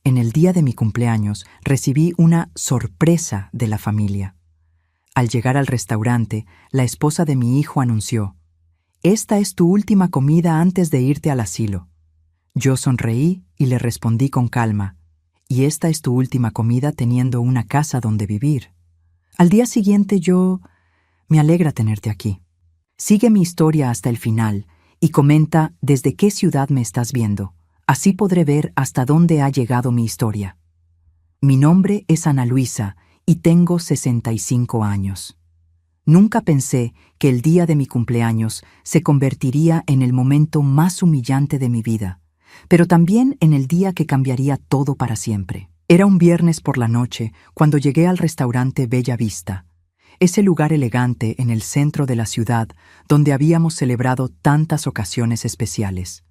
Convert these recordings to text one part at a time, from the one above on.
En el día de mi cumpleaños recibí una sorpresa de la familia. Al llegar al restaurante, la esposa de mi hijo anunció: «Esta es tu última comida antes de irte al asilo». Yo sonreí y le respondí con calma: «Y esta es tu última comida teniendo una casa donde vivir». Al día siguiente me alegra tenerte aquí. Sigue mi historia hasta el final y comenta desde qué ciudad me estás viendo. Así podré ver hasta dónde ha llegado mi historia. Mi nombre es Ana Luisa y tengo 65 años. Nunca pensé que el día de mi cumpleaños se convertiría en el momento más humillante de mi vida, pero también en el día que cambiaría todo para siempre. Era un viernes por la noche cuando llegué al restaurante Bella Vista, ese lugar elegante en el centro de la ciudad donde habíamos celebrado tantas ocasiones especiales.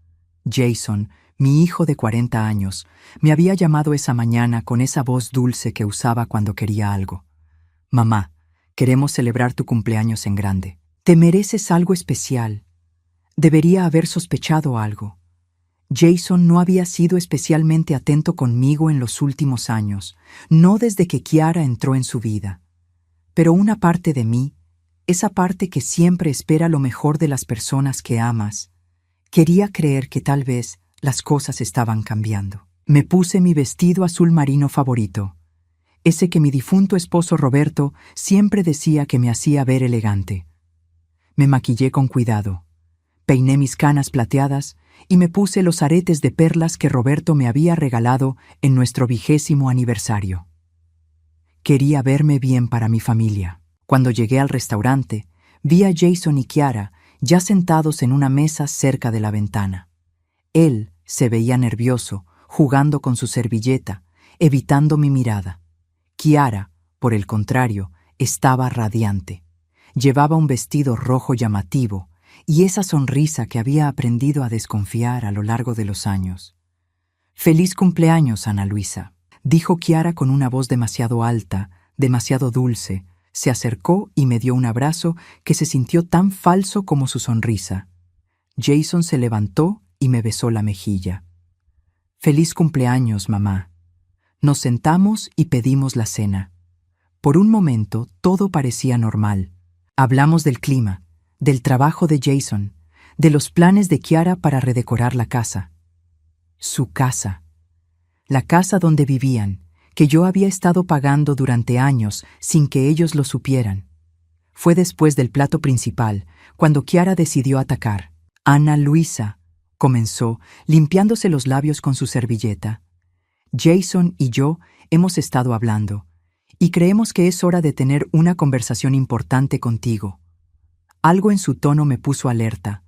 Jason, mi hijo de 40 años, me había llamado esa mañana con esa voz dulce que usaba cuando quería algo. «Mamá, queremos celebrar tu cumpleaños en grande. Te mereces algo especial. Debería haber sospechado algo». Jason no había sido especialmente atento conmigo en los últimos años, no desde que Kiara entró en su vida. Pero una parte de mí, esa parte que siempre espera lo mejor de las personas que amas, quería creer que tal vez las cosas estaban cambiando. Me puse mi vestido azul marino favorito, ese que mi difunto esposo Roberto siempre decía que me hacía ver elegante. Me maquillé con cuidado, peiné mis canas plateadas y me puse los aretes de perlas que Roberto me había regalado en nuestro 20º aniversario. Quería verme bien para mi familia. Cuando llegué al restaurante, vi a Jason y Kiara ya sentados en una mesa cerca de la ventana. Él se veía nervioso, jugando con su servilleta, evitando mi mirada. Kiara, por el contrario, estaba radiante. Llevaba un vestido rojo llamativo y esa sonrisa que había aprendido a desconfiar a lo largo de los años. «Feliz cumpleaños, Ana Luisa», dijo Kiara con una voz demasiado alta, demasiado dulce. Se acercó y me dio un abrazo que se sintió tan falso como su sonrisa. Jason se levantó y me besó la mejilla. «Feliz cumpleaños, mamá». Nos sentamos y pedimos la cena. Por un momento todo parecía normal. Hablamos del clima, del trabajo de Jason, de los planes de Kiara para redecorar la casa. Su casa. La casa donde vivían, que yo había estado pagando durante años sin que ellos lo supieran. Fue después del plato principal, cuando Kiara decidió atacar. «Ana Luisa», comenzó, limpiándose los labios con su servilleta. «Jason y yo hemos estado hablando, y creemos que es hora de tener una conversación importante contigo». Algo en su tono me puso alerta.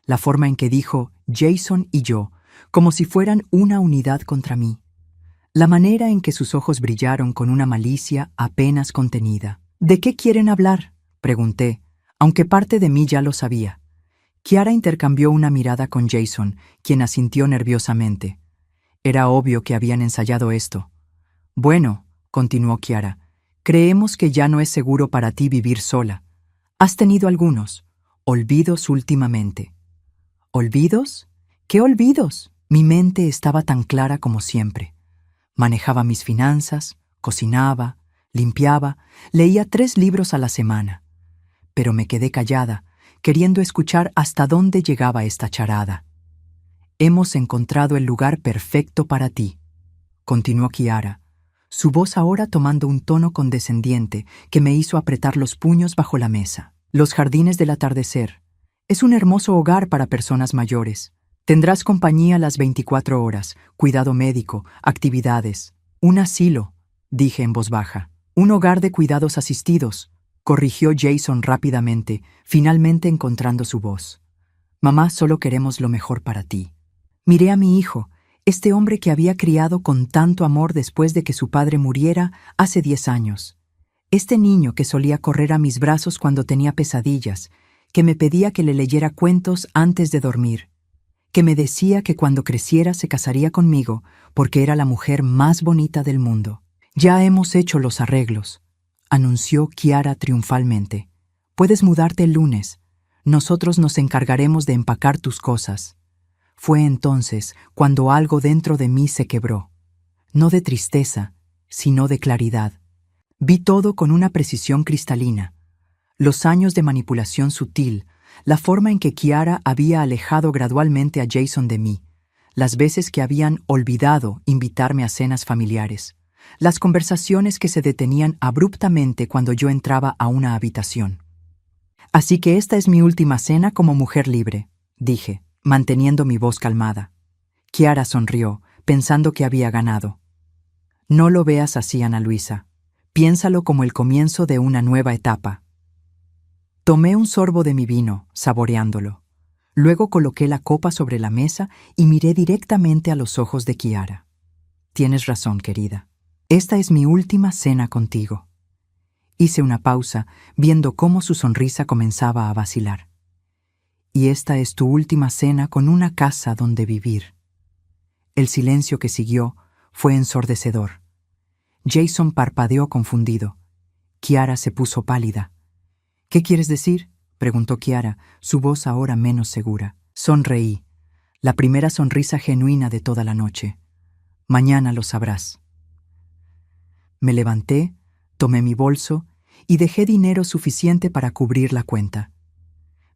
La forma en que dijo «Jason y yo», como si fueran una unidad contra mí. La manera en que sus ojos brillaron con una malicia apenas contenida. «¿De qué quieren hablar?», pregunté, aunque parte de mí ya lo sabía. Kiara intercambió una mirada con Jason, quien asintió nerviosamente. Era obvio que habían ensayado esto. «Bueno», continuó Kiara, «creemos que ya no es seguro para ti vivir sola. Has tenido algunos olvidos últimamente». «¿Olvidos? ¿Qué olvidos?». Mi mente estaba tan clara como siempre. Manejaba mis finanzas, cocinaba, limpiaba, leía 3 libros a la semana. Pero me quedé callada, queriendo escuchar hasta dónde llegaba esta charada. «Hemos encontrado el lugar perfecto para ti», continuó Kiara, su voz ahora tomando un tono condescendiente que me hizo apretar los puños bajo la mesa. «Los jardines del atardecer. Es un hermoso hogar para personas mayores. Tendrás compañía las 24 horas, cuidado médico, actividades. Un asilo», dije en voz baja. «Un hogar de cuidados asistidos», corrigió Jason rápidamente, finalmente encontrando su voz. «Mamá, solo queremos lo mejor para ti». Miré a mi hijo, este hombre que había criado con tanto amor después de que su padre muriera hace 10 años. Este niño que solía correr a mis brazos cuando tenía pesadillas, que me pedía que le leyera cuentos antes de dormir, que me decía que cuando creciera se casaría conmigo porque era la mujer más bonita del mundo. «Ya hemos hecho los arreglos», anunció Kiara triunfalmente. «Puedes mudarte el lunes. Nosotros nos encargaremos de empacar tus cosas». Fue entonces cuando algo dentro de mí se quebró. no de tristeza, sino de claridad. Vi todo con una precisión cristalina. Los años de manipulación sutil, la forma en que Kiara había alejado gradualmente a Jason de mí, las veces que habían olvidado invitarme a cenas familiares, las conversaciones que se detenían abruptamente cuando yo entraba a una habitación. Así que esta es mi última cena como mujer libre, dije, manteniendo mi voz calmada. Kiara sonrió, pensando que había ganado. No lo veas así, Ana Luisa. Piénsalo como el comienzo de una nueva etapa. Tomé un sorbo de mi vino, saboreándolo. Luego coloqué la copa sobre la mesa y miré directamente a los ojos de Kiara. Tienes razón, querida. Esta es mi última cena contigo. Hice una pausa, viendo cómo su sonrisa comenzaba a vacilar. Y esta es tu última cena con una casa donde vivir. El silencio que siguió fue ensordecedor. Jason parpadeó confundido. Kiara se puso pálida. ¿Qué quieres decir?, preguntó Kiara, su voz ahora menos segura. Sonreí, la primera sonrisa genuina de toda la noche. Mañana lo sabrás. Me levanté, tomé mi bolso y dejé dinero suficiente para cubrir la cuenta.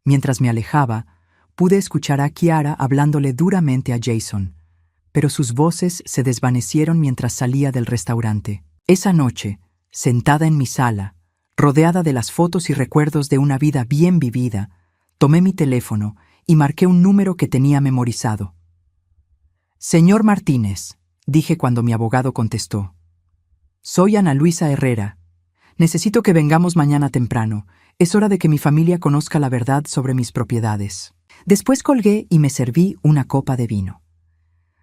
Mientras me alejaba, pude escuchar a Kiara hablándole duramente a Jason, pero sus voces se desvanecieron mientras salía del restaurante. Esa noche, sentada en mi sala, rodeada de las fotos y recuerdos de una vida bien vivida, tomé mi teléfono y marqué un número que tenía memorizado. Señor Martínez, dije cuando mi abogado contestó. Soy Ana Luisa Herrera. Necesito que vengamos mañana temprano. Es hora de que mi familia conozca la verdad sobre mis propiedades. Después colgué y me serví una copa de vino.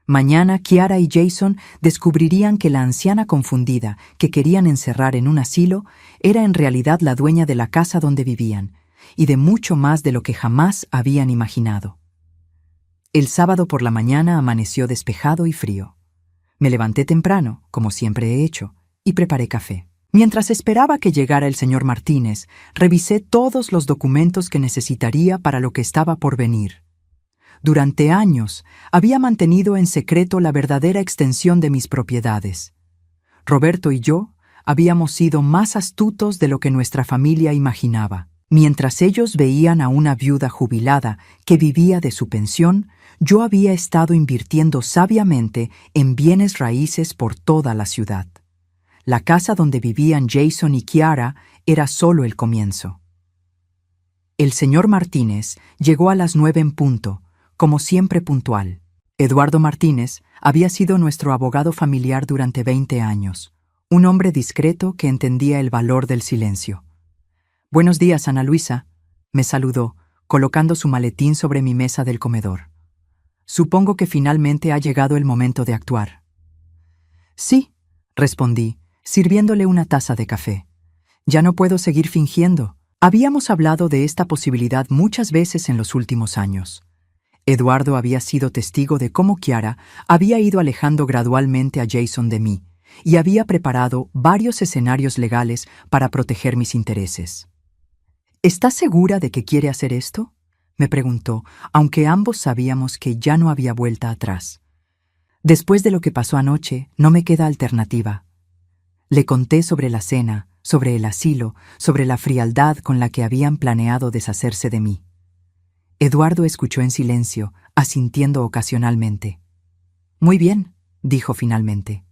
Mañana Kiara y Jason descubrirían que la anciana confundida que querían encerrar en un asilo era en realidad la dueña de la casa donde vivían, y de mucho más de lo que jamás habían imaginado. El sábado por la mañana amaneció despejado y frío. Me levanté temprano, como siempre he hecho, y preparé café. Mientras esperaba que llegara el señor Martínez, revisé todos los documentos que necesitaría para lo que estaba por venir. Durante años había mantenido en secreto la verdadera extensión de mis propiedades. Roberto y yo habíamos sido más astutos de lo que nuestra familia imaginaba. Mientras ellos veían a una viuda jubilada que vivía de su pensión, yo había estado invirtiendo sabiamente en bienes raíces por toda la ciudad. La casa donde vivían Jason y Kiara era solo el comienzo. El señor Martínez llegó a las 9 en punto, como siempre puntual. Eduardo Martínez había sido nuestro abogado familiar durante 20 años, un hombre discreto que entendía el valor del silencio. Buenos días, Ana Luisa, me saludó, colocando su maletín sobre mi mesa del comedor. Supongo que finalmente ha llegado el momento de actuar. Sí, respondí, sirviéndole una taza de café. Ya no puedo seguir fingiendo. Habíamos hablado de esta posibilidad muchas veces en los últimos años. Eduardo había sido testigo de cómo Kiara había ido alejando gradualmente a Jason de mí y había preparado varios escenarios legales para proteger mis intereses. ¿Estás segura de que quiere hacer esto?, me preguntó, aunque ambos sabíamos que ya no había vuelta atrás. Después de lo que pasó anoche, no me queda alternativa. Le conté sobre la cena, sobre el asilo, sobre la frialdad con la que habían planeado deshacerse de mí. Eduardo escuchó en silencio, asintiendo ocasionalmente. Muy bien, dijo finalmente.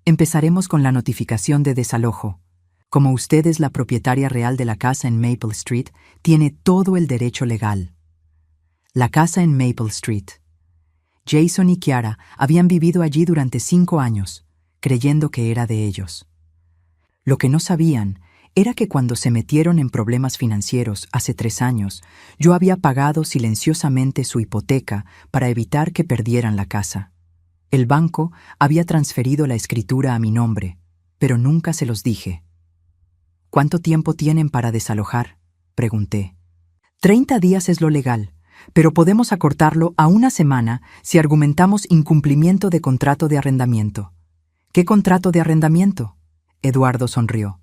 Empezaremos con la notificación de desalojo. Como usted es la propietaria real de la casa en Maple Street, tiene todo el derecho legal. La casa en Maple Street. Jason y Kiara habían vivido allí durante 5 años, creyendo que era de ellos. Lo que no sabían era que cuando se metieron en problemas financieros hace 3 años, yo había pagado silenciosamente su hipoteca para evitar que perdieran la casa. El banco había transferido la escritura a mi nombre, pero nunca se los dije. ¿Cuánto tiempo tienen para desalojar?, pregunté. 30 días es lo legal, pero podemos acortarlo a 1 semana si argumentamos incumplimiento de contrato de arrendamiento. ¿Qué contrato de arrendamiento?, Eduardo sonrió.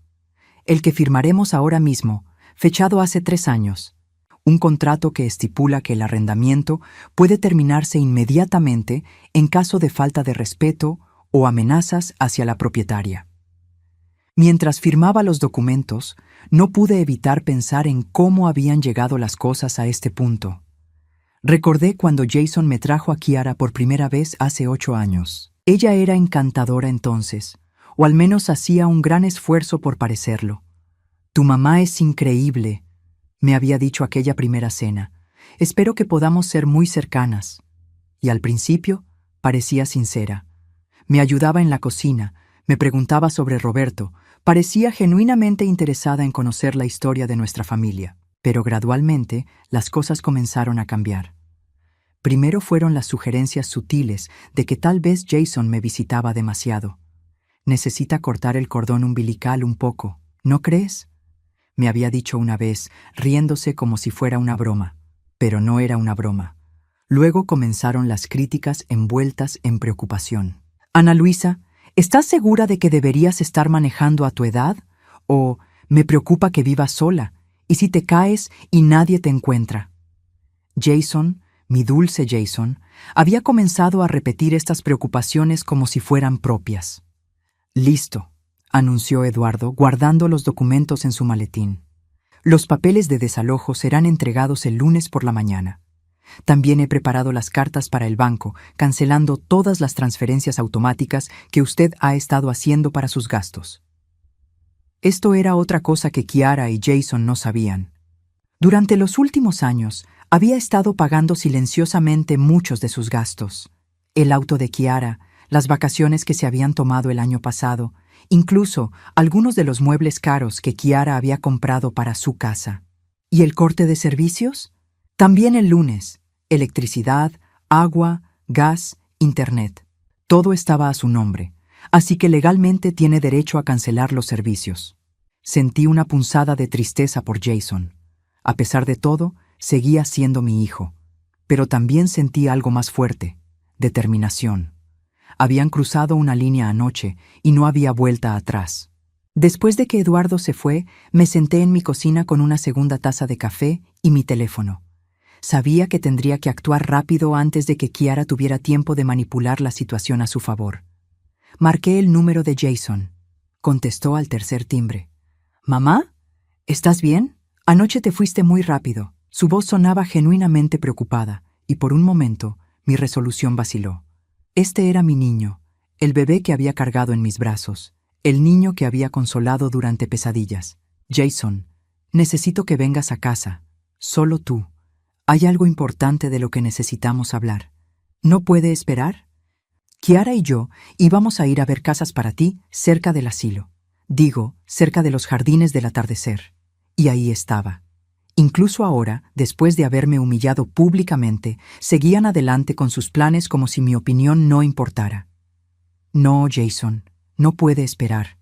El que firmaremos ahora mismo, fechado hace 3 años. Un contrato que estipula que el arrendamiento puede terminarse inmediatamente en caso de falta de respeto o amenazas hacia la propietaria. Mientras firmaba los documentos, no pude evitar pensar en cómo habían llegado las cosas a este punto. Recordé cuando Jason me trajo a Kiara por primera vez hace 8 años. Ella era encantadora entonces, o al menos hacía un gran esfuerzo por parecerlo. «Tu mamá es increíble», me había dicho aquella primera cena. «Espero que podamos ser muy cercanas». Y al principio parecía sincera. Me ayudaba en la cocina, me preguntaba sobre Roberto, parecía genuinamente interesada en conocer la historia de nuestra familia. Pero gradualmente las cosas comenzaron a cambiar. Primero fueron las sugerencias sutiles de que tal vez Jason me visitaba demasiado. «Necesita cortar el cordón umbilical un poco, ¿no crees?», me había dicho una vez, riéndose como si fuera una broma. Pero no era una broma. Luego comenzaron las críticas envueltas en preocupación. «Ana Luisa, ¿estás segura de que deberías estar manejando a tu edad? O me preocupa que vivas sola, y si te caes y nadie te encuentra». Jason, mi dulce Jason, había comenzado a repetir estas preocupaciones como si fueran propias. «Listo», anunció Eduardo, guardando los documentos en su maletín. «Los papeles de desalojo serán entregados el lunes por la mañana. También he preparado las cartas para el banco, cancelando todas las transferencias automáticas que usted ha estado haciendo para sus gastos». Esto era otra cosa que Kiara y Jason no sabían. Durante los últimos años, había estado pagando silenciosamente muchos de sus gastos. El auto de Kiara, las vacaciones que se habían tomado el año pasado, incluso algunos de los muebles caros que Kiara había comprado para su casa. ¿Y el corte de servicios? También el lunes. Electricidad, agua, gas, internet. Todo estaba a su nombre, así que legalmente tiene derecho a cancelar los servicios. Sentí una punzada de tristeza por Jason. A pesar de todo, seguía siendo mi hijo. Pero también sentí algo más fuerte: determinación. Habían cruzado una línea anoche y no había vuelta atrás. Después de que Eduardo se fue, me senté en mi cocina con una segunda taza de café y mi teléfono. Sabía que tendría que actuar rápido antes de que Kiara tuviera tiempo de manipular la situación a su favor. Marqué el número de Jason. Contestó al tercer timbre. «¿Mamá? ¿Estás bien? Anoche te fuiste muy rápido». Su voz sonaba genuinamente preocupada, y por un momento mi resolución vaciló. Este era mi niño, el bebé que había cargado en mis brazos, el niño que había consolado durante pesadillas. «Jason, necesito que vengas a casa. Solo tú. Hay algo importante de lo que necesitamos hablar. ¿No puede esperar? Kiara y yo íbamos a ir a ver casas para ti cerca del asilo. Digo, cerca de los jardines del atardecer». Y ahí estaba. Incluso ahora, después de haberme humillado públicamente, seguían adelante con sus planes como si mi opinión no importara. «No, Jason, no puede esperar.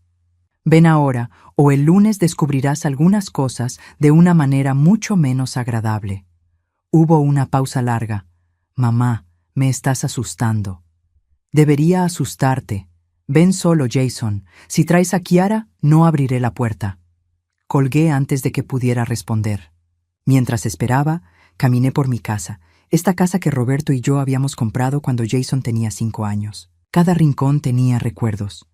Ven ahora, o el lunes descubrirás algunas cosas de una manera mucho menos agradable». Hubo una pausa larga. «Mamá, me estás asustando». «Debería asustarte. Ven solo, Jason. Si traes a Kiara, no abriré la puerta». Colgué antes de que pudiera responder. Mientras esperaba, caminé por mi casa, esta casa que Roberto y yo habíamos comprado cuando Jason tenía 5 años. Cada rincón tenía recuerdos.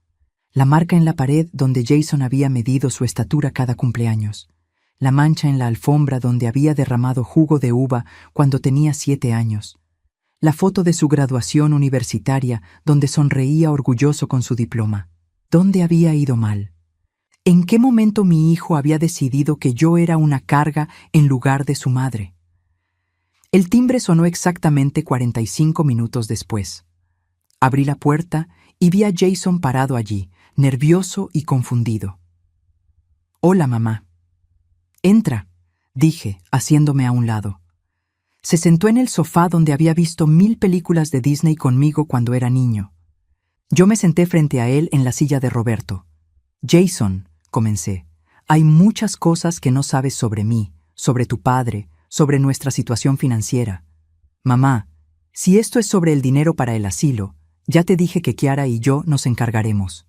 La marca en la pared donde Jason había medido su estatura cada cumpleaños. La mancha en la alfombra donde había derramado jugo de uva cuando tenía 7 años. La foto de su graduación universitaria donde sonreía orgulloso con su diploma. ¿Dónde había ido mal? ¿En qué momento mi hijo había decidido que yo era una carga en lugar de su madre? El timbre sonó exactamente 45 minutos después. Abrí la puerta y vi a Jason parado allí, nervioso y confundido. «Hola, mamá». «Entra», dije, haciéndome a un lado. Se sentó en el sofá donde había visto 1000 películas de Disney conmigo cuando era niño. Yo me senté frente a él en la silla de Roberto. «Jason», comencé, «hay muchas cosas que no sabes sobre mí, sobre tu padre, sobre nuestra situación financiera. Mamá, si esto es sobre el dinero para el asilo, ya te dije que Kiara y yo nos encargaremos».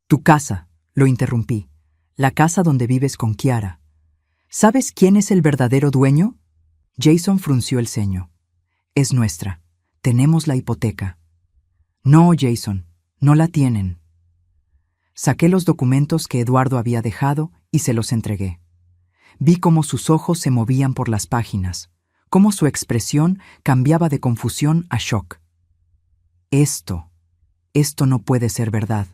«Tu casa», lo interrumpí, «la casa donde vives con Kiara. ¿Sabes quién es el verdadero dueño?» Jason frunció el ceño. «Es nuestra. Tenemos la hipoteca». «No, Jason, No la tienen. Saqué los documentos que Eduardo había dejado y se los entregué. Vi cómo sus ojos se movían por las páginas, cómo su expresión cambiaba de confusión a shock. Esto no puede ser verdad.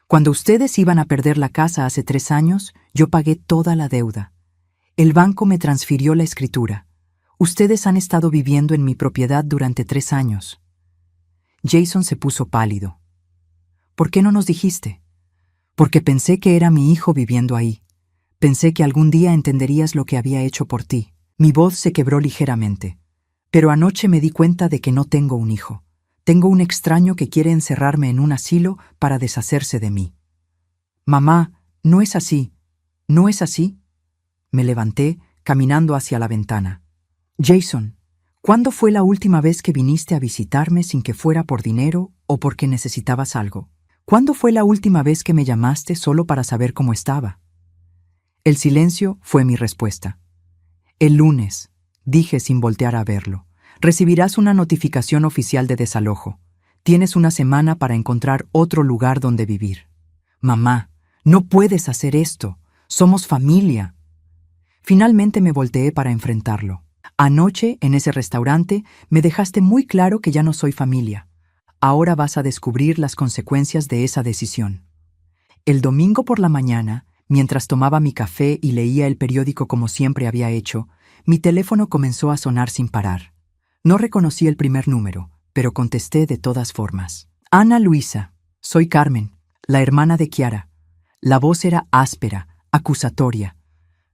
Cuando ustedes iban a perder la casa hace 3 años, yo pagué toda la deuda. El banco me transfirió la escritura. Ustedes han estado viviendo en mi propiedad durante 3 años. Jason se puso pálido. ¿Por qué no nos dijiste? Porque pensé que era mi hijo viviendo ahí. Pensé que algún día entenderías lo que había hecho por ti. Mi voz se quebró ligeramente. Pero anoche me di cuenta de que no tengo un hijo. Tengo un extraño que quiere encerrarme en un asilo para deshacerse de mí. Mamá, no es así. ¿No es así? Me levanté, caminando hacia la ventana. Jason, ¿cuándo fue la última vez que viniste a visitarme sin que fuera por dinero o porque necesitabas algo? ¿Cuándo fue la última vez que me llamaste solo para saber cómo estaba? El silencio fue mi respuesta. El lunes, dije sin voltear a verlo, recibirás una notificación oficial de desalojo. Tienes una semana para encontrar otro lugar donde vivir. Mamá, no puedes hacer esto. Somos familia. Finalmente me volteé para enfrentarlo. Anoche, en ese restaurante, me dejaste muy claro que ya no soy familia. Ahora vas a descubrir las consecuencias de esa decisión. El domingo por la mañana, mientras tomaba mi café y leía el periódico como siempre había hecho, mi teléfono comenzó a sonar sin parar. No reconocí el primer número, pero contesté de todas formas. Ana Luisa, soy Carmen, la hermana de Kiara. La voz era áspera, acusatoria.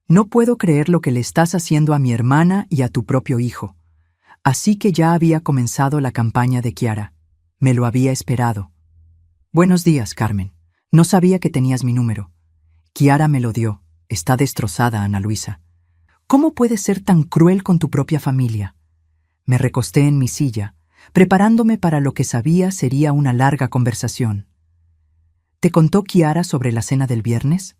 No puedo creer lo que le estás haciendo a mi hermana y a tu propio hijo. Así que ya había comenzado la campaña de Kiara. Me lo había esperado. Buenos días, Carmen. No sabía que tenías mi número. Kiara me lo dio. Está destrozada, Ana Luisa. ¿Cómo puedes ser tan cruel con tu propia familia? Me recosté en mi silla, preparándome para lo que sabía sería una larga conversación. ¿Te contó Kiara sobre la cena del viernes?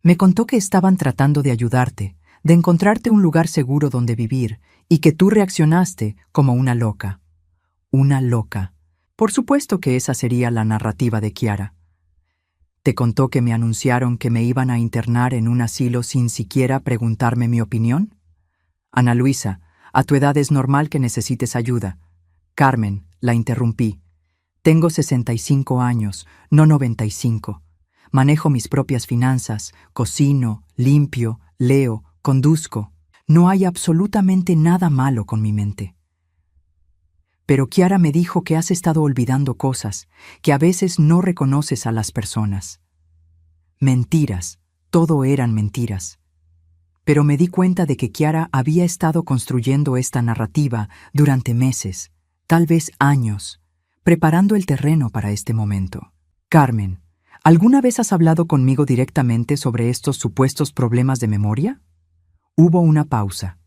Me contó que estaban tratando de ayudarte, de encontrarte un lugar seguro donde vivir, y que tú reaccionaste como una loca. Una loca. Por supuesto que esa sería la narrativa de Kiara. ¿Te contó que me anunciaron que me iban a internar en un asilo sin siquiera preguntarme mi opinión? Ana Luisa, a tu edad es normal que necesites ayuda. Carmen, la interrumpí. Tengo 65 años, no 95. Manejo mis propias finanzas, cocino, limpio, leo, conduzco. No hay absolutamente nada malo con mi mente. Pero Kiara me dijo que has estado olvidando cosas, que a veces no reconoces a las personas. Mentiras, todo eran mentiras. Pero me di cuenta de que Kiara había estado construyendo esta narrativa durante meses, tal vez años, preparando el terreno para este momento. Carmen, ¿alguna vez has hablado conmigo directamente sobre estos supuestos problemas de memoria? Hubo una pausa.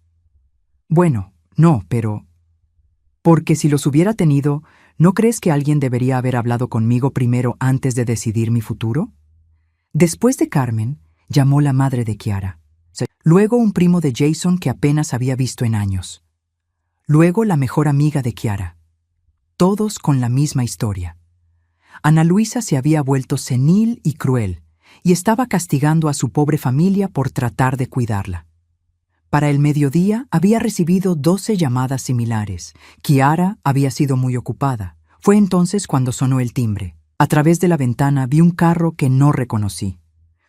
Bueno, no, pero... Porque si los hubiera tenido, ¿no crees que alguien debería haber hablado conmigo primero antes de decidir mi futuro? Después de Carmen, llamó la madre de Kiara. Luego un primo de Jason que apenas había visto en años. Luego la mejor amiga de Kiara. Todos con la misma historia. Ana Luisa se había vuelto senil y cruel, y estaba castigando a su pobre familia por tratar de cuidarla. Para el mediodía había recibido 12 llamadas similares. Kiara había sido muy ocupada. Fue entonces cuando sonó el timbre. A través de la ventana vi un carro que no reconocí.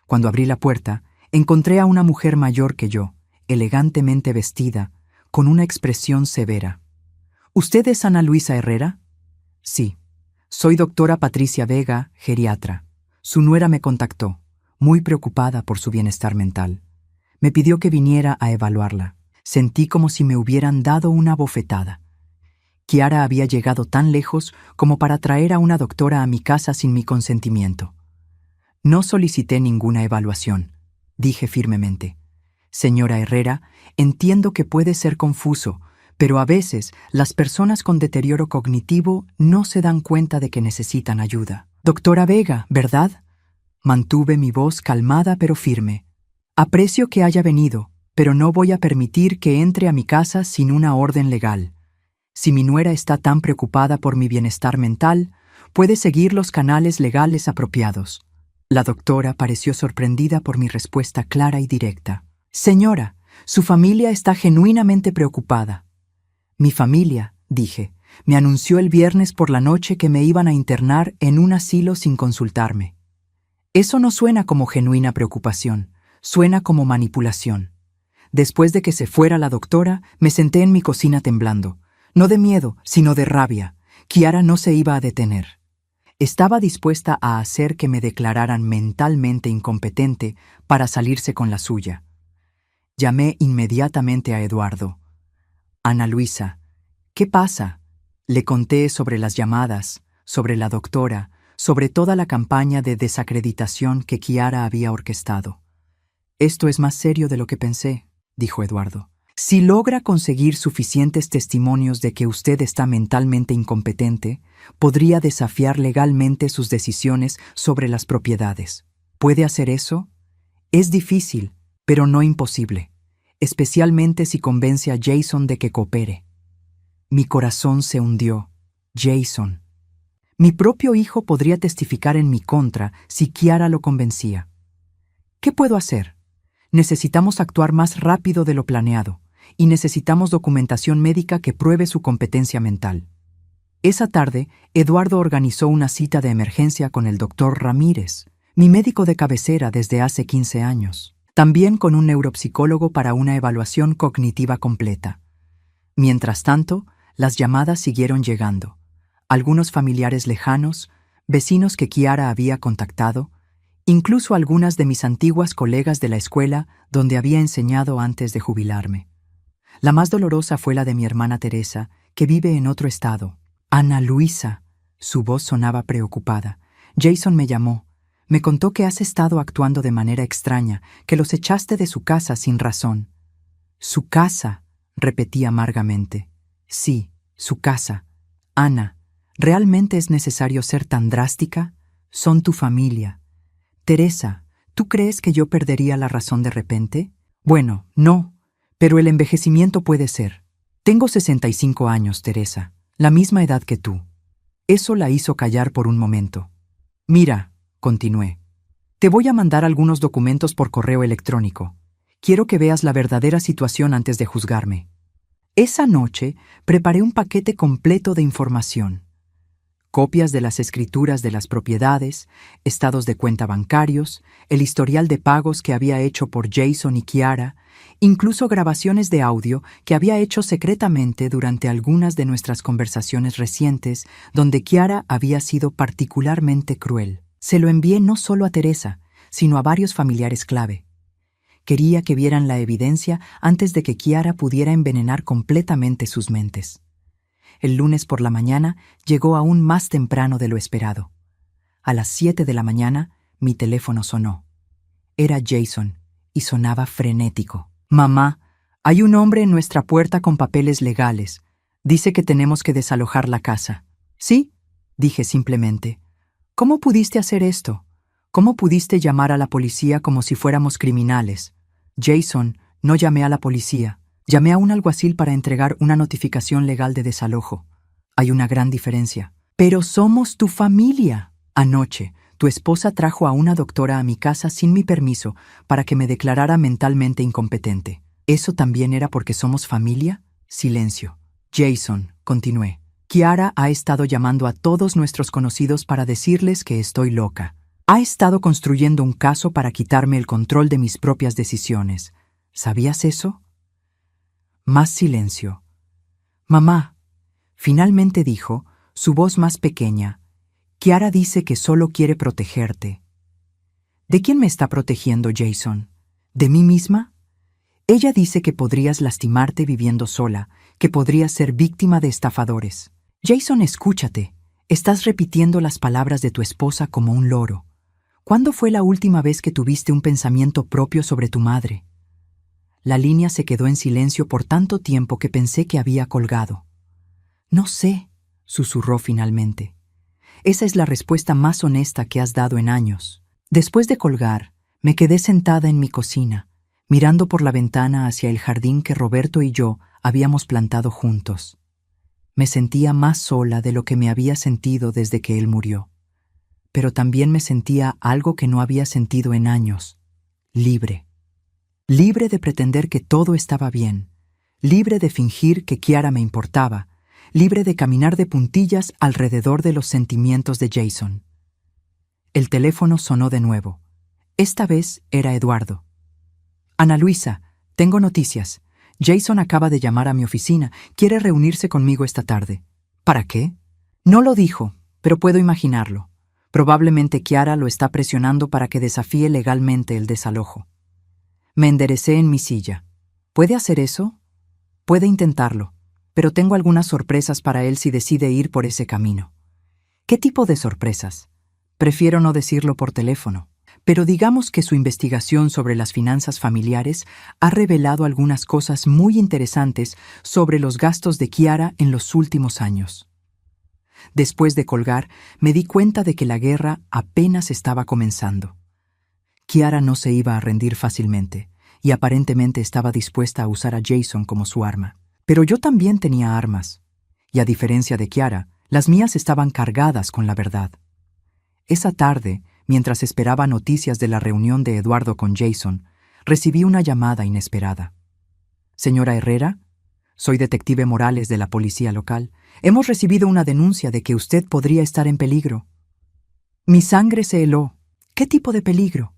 Cuando abrí la puerta, encontré a una mujer mayor que yo, elegantemente vestida, con una expresión severa. ¿Usted es Ana Luisa Herrera? Sí. Soy doctora Patricia Vega, geriatra. Su nuera me contactó, muy preocupada por su bienestar mental. Me pidió que viniera a evaluarla. Sentí como si me hubieran dado una bofetada. Kiara había llegado tan lejos como para traer a una doctora a mi casa sin mi consentimiento. No solicité ninguna evaluación, dije firmemente. Señora Herrera, entiendo que puede ser confuso, pero a veces las personas con deterioro cognitivo no se dan cuenta de que necesitan ayuda. Doctora Vega, ¿verdad? Mantuve mi voz calmada pero firme. Aprecio que haya venido, pero no voy a permitir que entre a mi casa sin una orden legal. Si mi nuera está tan preocupada por mi bienestar mental, Puede seguir los canales legales apropiados. La doctora pareció sorprendida por mi respuesta clara y directa. Señora, su familia está genuinamente preocupada. Mi familia, dije, me anunció el viernes por la noche que me iban a internar en un asilo sin consultarme. Eso no suena como genuina preocupación, suena como manipulación. Después de que se fuera la doctora, me senté en mi cocina temblando. No de miedo, sino de rabia. Kiara no se iba a detener. Estaba dispuesta a hacer que me declararan mentalmente incompetente para salirse con la suya. Llamé inmediatamente a Eduardo. Ana Luisa, ¿qué pasa? Le conté sobre las llamadas, sobre la doctora, sobre toda la campaña de desacreditación que Kiara había orquestado. Esto es más serio de lo que pensé, dijo Eduardo. Si logra conseguir suficientes testimonios de que usted está mentalmente incompetente, podría desafiar legalmente sus decisiones sobre las propiedades. ¿Puede hacer eso? Es difícil, pero no imposible, especialmente si convence a Jason de que coopere. Mi corazón se hundió. Jason. Mi propio hijo podría testificar en mi contra si Kiara lo convencía. ¿Qué puedo hacer? Necesitamos actuar más rápido de lo planeado, y necesitamos documentación médica que pruebe su competencia mental. Esa tarde, Eduardo organizó una cita de emergencia con el doctor Ramírez, mi médico de cabecera desde hace 15 años, también con un neuropsicólogo para una evaluación cognitiva completa. Mientras tanto, las llamadas siguieron llegando. Algunos familiares lejanos, vecinos que Kiara había contactado, incluso algunas de mis antiguas colegas de la escuela donde había enseñado antes de jubilarme. La más dolorosa fue la de mi hermana Teresa, que vive en otro estado. Ana Luisa. Su voz sonaba preocupada. Jason me llamó. Me contó que has estado actuando de manera extraña, que los echaste de su casa sin razón. Su casa, repetí amargamente. Sí, su casa. Ana, ¿realmente es necesario ser tan drástica? Son tu familia. Teresa, ¿tú crees que yo perdería la razón de repente? Bueno, no, pero el envejecimiento puede ser. Tengo 65 años, Teresa, la misma edad que tú. Eso la hizo callar por un momento. Mira, continué, te voy a mandar algunos documentos por correo electrónico. Quiero que veas la verdadera situación antes de juzgarme. Esa noche preparé un paquete completo de información. Copias de las escrituras de las propiedades, estados de cuenta bancarios, el historial de pagos que había hecho por Jason y Kiara, incluso grabaciones de audio que había hecho secretamente durante algunas de nuestras conversaciones recientes donde Kiara había sido particularmente cruel. Se lo envié no solo a Teresa, sino a varios familiares clave. Quería que vieran la evidencia antes de que Kiara pudiera envenenar completamente sus mentes. El lunes por la mañana llegó aún más temprano de lo esperado. A las 7 de la mañana, mi teléfono sonó. Era Jason, y sonaba frenético. Mamá, hay un hombre en nuestra puerta con papeles legales. Dice que tenemos que desalojar la casa. ¿Sí? Dije simplemente. ¿Cómo pudiste hacer esto? ¿Cómo pudiste llamar a la policía como si fuéramos criminales? Jason, no llamé a la policía. Llamé a un alguacil para entregar una notificación legal de desalojo. Hay una gran diferencia. Pero somos tu familia. Anoche, tu esposa trajo a una doctora a mi casa sin mi permiso para que me declarara mentalmente incompetente. ¿Eso también era porque somos familia? Silencio. Jason, continué. Kiara ha estado llamando a todos nuestros conocidos para decirles que estoy loca. Ha estado construyendo un caso para quitarme el control de mis propias decisiones. ¿Sabías eso? Más silencio. Mamá, finalmente dijo, su voz más pequeña, Kiara dice que solo quiere protegerte. ¿De quién me está protegiendo, Jason? ¿De mí misma? Ella dice que podrías lastimarte viviendo sola, que podrías ser víctima de estafadores. Jason, escúchate. Estás repitiendo las palabras de tu esposa como un loro. ¿Cuándo fue la última vez que tuviste un pensamiento propio sobre tu madre? La línea se quedó en silencio por tanto tiempo que pensé que había colgado. No sé, susurró finalmente. Esa es la respuesta más honesta que has dado en años. Después de colgar, me quedé sentada en mi cocina, mirando por la ventana hacia el jardín que Roberto y yo habíamos plantado juntos. Me sentía más sola de lo que me había sentido desde que él murió. Pero también me sentía algo que no había sentido en años: libre. Libre de pretender que todo estaba bien, libre de fingir que Kiara me importaba, libre de caminar de puntillas alrededor de los sentimientos de Jason. El teléfono sonó de nuevo. Esta vez era Eduardo. Ana Luisa, tengo noticias. Jason acaba de llamar a mi oficina. Quiere reunirse conmigo esta tarde. ¿Para qué? No lo dijo, pero puedo imaginarlo. Probablemente Kiara lo está presionando para que desafíe legalmente el desalojo. Me enderecé en mi silla. ¿Puede hacer eso? Puede intentarlo, pero tengo algunas sorpresas para él si decide ir por ese camino. ¿Qué tipo de sorpresas? Prefiero no decirlo por teléfono, pero digamos que su investigación sobre las finanzas familiares ha revelado algunas cosas muy interesantes sobre los gastos de Kiara en los últimos años. Después de colgar, me di cuenta de que la guerra apenas estaba comenzando. Kiara no se iba a rendir fácilmente, y aparentemente estaba dispuesta a usar a Jason como su arma. Pero yo también tenía armas, y a diferencia de Kiara, las mías estaban cargadas con la verdad. Esa tarde, mientras esperaba noticias de la reunión de Eduardo con Jason, recibí una llamada inesperada. «Señora Herrera, soy detective Morales de la policía local. Hemos recibido una denuncia de que usted podría estar en peligro». Mi sangre se heló. ¿Qué tipo de peligro?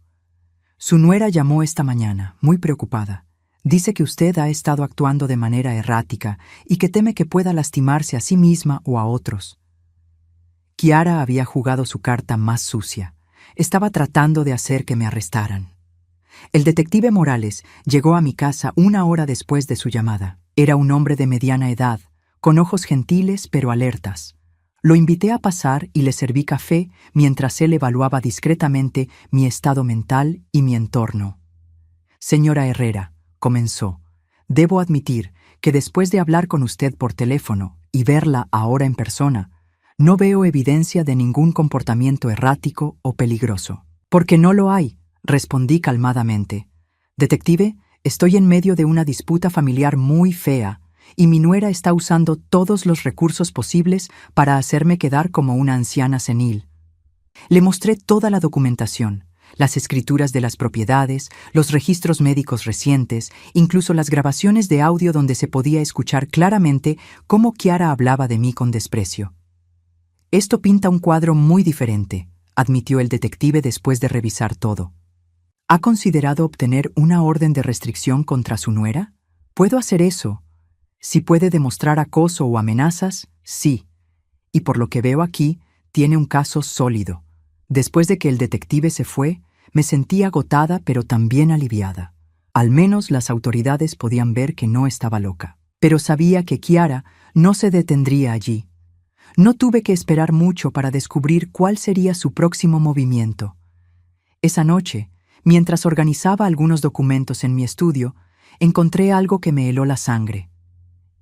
Su nuera llamó esta mañana, muy preocupada. Dice que usted ha estado actuando de manera errática y que teme que pueda lastimarse a sí misma o a otros. Kiara había jugado su carta más sucia. Estaba tratando de hacer que me arrestaran. El detective Morales llegó a mi casa 1 hora después de su llamada. Era un hombre de mediana edad, con ojos gentiles pero alertas. Lo invité a pasar y le serví café mientras él evaluaba discretamente mi estado mental y mi entorno. «Señora Herrera», comenzó, «debo admitir que después de hablar con usted por teléfono y verla ahora en persona, no veo evidencia de ningún comportamiento errático o peligroso». «Porque no lo hay», respondí calmadamente. «Detective, estoy en medio de una disputa familiar muy fea y mi nuera está usando todos los recursos posibles para hacerme quedar como una anciana senil». Le mostré toda la documentación, las escrituras de las propiedades, los registros médicos recientes, incluso las grabaciones de audio donde se podía escuchar claramente cómo Kiara hablaba de mí con desprecio. «Esto pinta un cuadro muy diferente», admitió el detective después de revisar todo. «¿Ha considerado obtener una orden de restricción contra su nuera? Puedo hacer eso. Si puede demostrar acoso o amenazas, sí. Y por lo que veo aquí, tiene un caso sólido». Después de que el detective se fue, me sentí agotada pero también aliviada. Al menos las autoridades podían ver que no estaba loca. Pero sabía que Kiara no se detendría allí. No tuve que esperar mucho para descubrir cuál sería su próximo movimiento. Esa noche, mientras organizaba algunos documentos en mi estudio, encontré algo que me heló la sangre.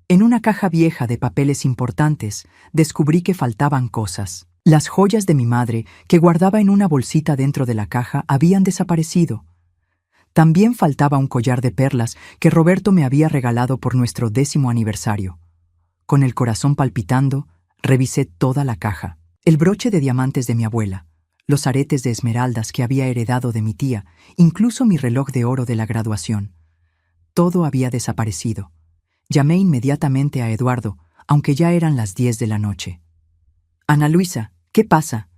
En una caja vieja de papeles importantes, descubrí que faltaban cosas. Las joyas de mi madre, que guardaba en una bolsita dentro de la caja, habían desaparecido. También faltaba un collar de perlas que Roberto me había regalado por nuestro 10º aniversario. Con el corazón palpitando, revisé toda la caja. El broche de diamantes de mi abuela, los aretes de esmeraldas que había heredado de mi tía, incluso mi reloj de oro de la graduación. Todo había desaparecido. Llamé inmediatamente a Eduardo, aunque ya eran las 10 de la noche. «Ana Luisa, ¿qué pasa?»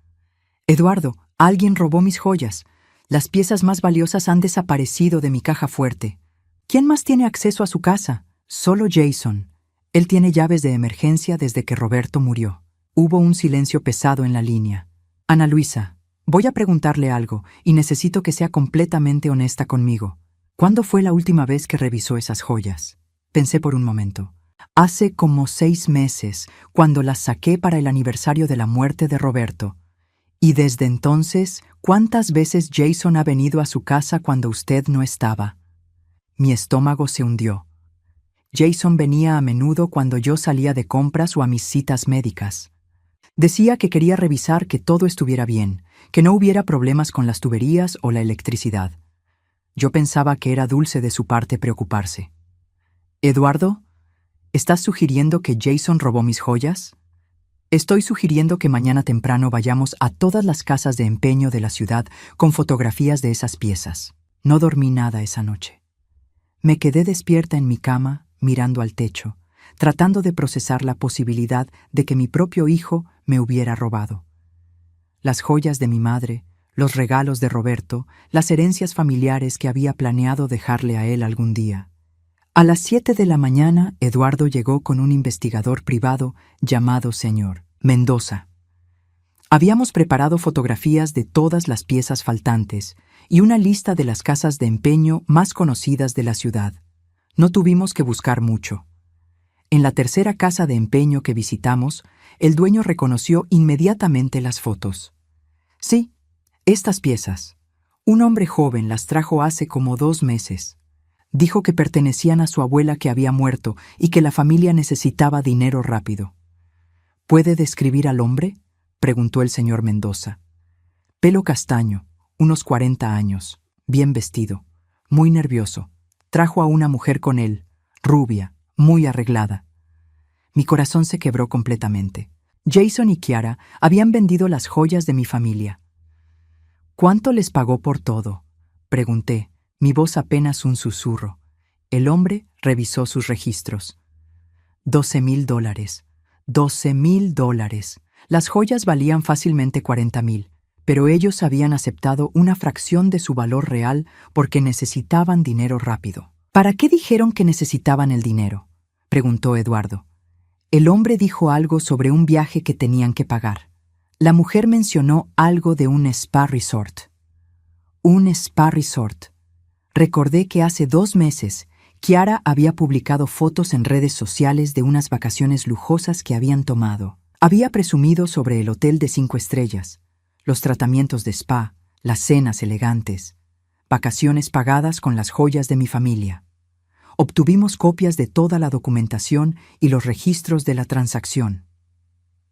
«Eduardo, alguien robó mis joyas. Las piezas más valiosas han desaparecido de mi caja fuerte». «¿Quién más tiene acceso a su casa?» «Solo Jason. Él tiene llaves de emergencia desde que Roberto murió». Hubo un silencio pesado en la línea. «Ana Luisa, voy a preguntarle algo y necesito que sea completamente honesta conmigo. ¿Cuándo fue la última vez que revisó esas joyas?» Pensé por un momento. «Hace como 6 meses, cuando las saqué para el aniversario de la muerte de Roberto. Y desde entonces, ¿cuántas veces Jason ha venido a su casa cuando usted no estaba?» Mi estómago se hundió. Jason venía a menudo cuando yo salía de compras o a mis citas médicas. Decía que quería revisar que todo estuviera bien, que no hubiera problemas con las tuberías o la electricidad. Yo pensaba que era dulce de su parte preocuparse. «Eduardo, ¿Estás sugiriendo que Jason robó mis joyas? Estoy sugiriendo que mañana temprano vayamos a todas las casas de empeño de la ciudad con fotografías de esas piezas. No dormí nada esa noche. Me quedé despierta en mi cama, mirando al techo, tratando de procesar la posibilidad de que mi propio hijo me hubiera robado. Las joyas de mi madre, los regalos de Roberto, las herencias familiares que había planeado dejarle a él algún día. A las 7 de la mañana, Eduardo llegó con un investigador privado llamado señor Mendoza. Habíamos preparado fotografías de todas las piezas faltantes y una lista de las casas de empeño más conocidas de la ciudad. No tuvimos que buscar mucho. En la tercera casa de empeño que visitamos, el dueño reconoció inmediatamente las fotos. Sí, estas piezas. Un hombre joven las trajo hace como 2 meses. Dijo que pertenecían a su abuela que había muerto y que la familia necesitaba dinero rápido. ¿Puede describir al hombre?, preguntó el señor Mendoza. Pelo castaño, unos 40 años, bien vestido, muy nervioso. Trajo a una mujer con él, rubia, muy arreglada. Mi corazón se quebró completamente. Jason y Kiara habían vendido las joyas de mi familia. ¿Cuánto les pagó por todo?, pregunté, mi voz apenas un susurro. El hombre revisó sus registros. $12,000. $12,000. Las joyas valían fácilmente 40,000, pero ellos habían aceptado una fracción de su valor real porque necesitaban dinero rápido. ¿Para qué dijeron que necesitaban el dinero?, preguntó Eduardo. El hombre dijo algo sobre un viaje que tenían que pagar. La mujer mencionó algo de un spa resort. Un spa resort. Recordé que hace 2 meses, Kiara había publicado fotos en redes sociales de unas vacaciones lujosas que habían tomado. Había presumido sobre el hotel de 5 estrellas, los tratamientos de spa, las cenas elegantes, vacaciones pagadas con las joyas de mi familia. Obtuvimos copias de toda la documentación y los registros de la transacción.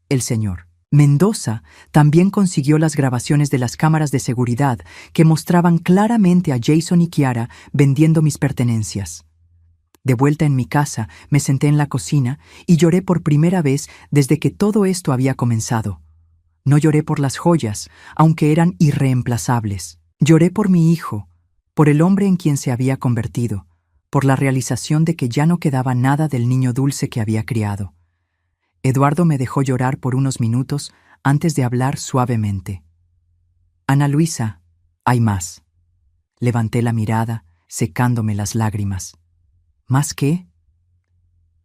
El señor Mendoza también consiguió las grabaciones de las cámaras de seguridad que mostraban claramente a Jason y Kiara vendiendo mis pertenencias. De vuelta en mi casa, me senté en la cocina y lloré por primera vez desde que todo esto había comenzado. No lloré por las joyas, aunque eran irreemplazables. Lloré por mi hijo, por el hombre en quien se había convertido, por la realización de que ya no quedaba nada del niño dulce que había criado. Eduardo me dejó llorar por unos minutos antes de hablar suavemente. Ana Luisa, hay más. Levanté la mirada, secándome las lágrimas. ¿Más qué?